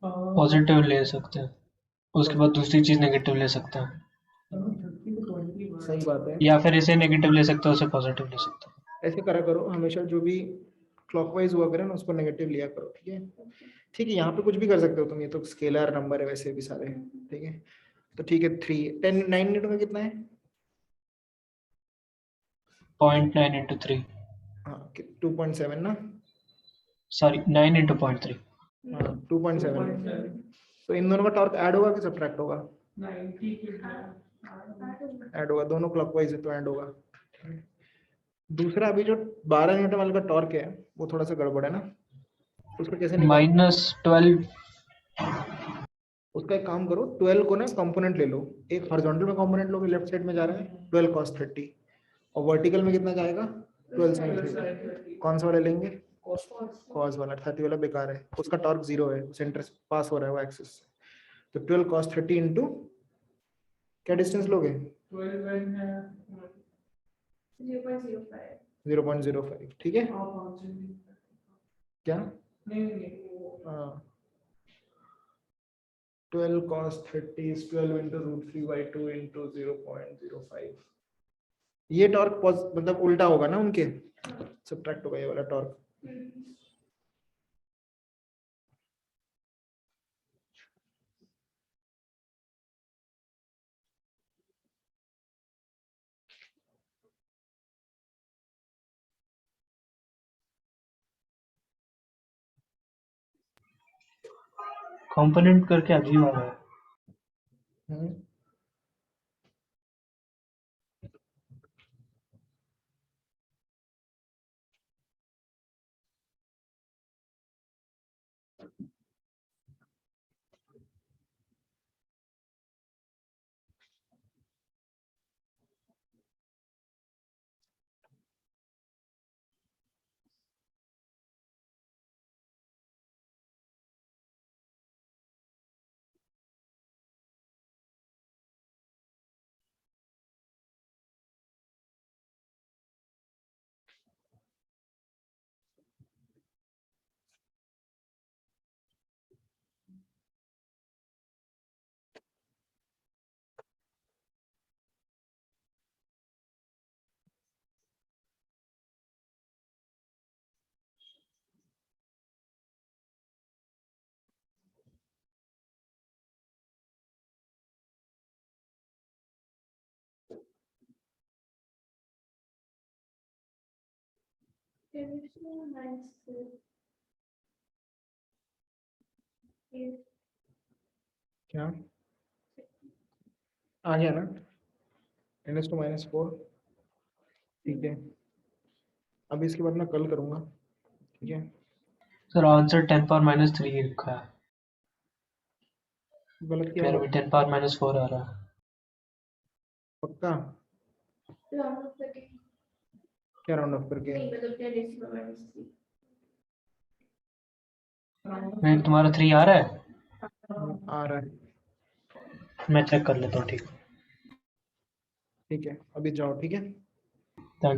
पॉजिटिव ले सकते हैं, उसके बाद दूसरी चीज नेगेटिव ले सकते हैं, सही बात है। या फिर इसे नेगेटिव ले सकते हैं, उसे पॉजिटिव ले सकते हैं। ऐसे करा करो हमेशा, जो भी क्लॉकवाइज हुआ करे ना उसको नेगेटिव लिया करो, ठीक है। ठीक है, यहाँ पे कुछ भी कर सकते हो तुम, ये तो स्केलर नंबर है वैसे भी सारे, ठीक है। तो ठीक है 9 न्यूटन का कितना है? 0.9 into 3। हाँ 2.7 ना? Sorry, 9 into 0.3। हाँ 2.7। तो इन दोनों का टॉर्क ऐड होगा कि सब्ट्रैक्ट होगा? ऐड होगा, दोनों क्लॉकवाइज है तो ऐड होगा। दूसरा अभी जो 12 न्यूटन वाले का टॉर्क है वो थोड़ा सा गड़बड़ है ना, उसको कैसे निकाल? -12। उसका एक काम करो, 12 को ना कंपोनेंट ले लो। एक हॉरिजॉन्टल में कंपोनेंट लोगे, लेफ्ट साइड में जा रहा है 12 cos 30, और वर्टिकल में कितना जाएगा? 12 sin 30। कौन सा वाला लेंगे? कॉस वाला। 30 वाला बेकार है, उसका टॉर्क 0 है, सेंटर से पास हो रहा है वो एक्सिस से। तो 12 cos 30 इंटू क्या डिस्टेंस लोगे? 0.05, ठीक है। क्या? हाँ 12 cos 30 is 12 into √3/2 into 0.05। ये टॉर्क मतलब उल्टा होगा ना उनके, सब्ट्रैक्ट होगा ये वाला टॉर्क। कंपोनेंट करके अजीब आ रहा है। हम्म क्या आ गया ना, 10⁻⁴। ठीक है, अभी इसके बाद मैं कल करूंगा, ठीक है। सर आंसर 10⁻³ लिखा है, गलत किया फिर होगा, भी 10⁻⁴ आ रहा है। पक्का? क्या राउंड ऑफ करके? नहीं तुम्हारा 3 आ रहा है, आ रहा है, मैं चेक कर लेता हूँ। ठीक ठीक है, अभी जाओ, ठीक है।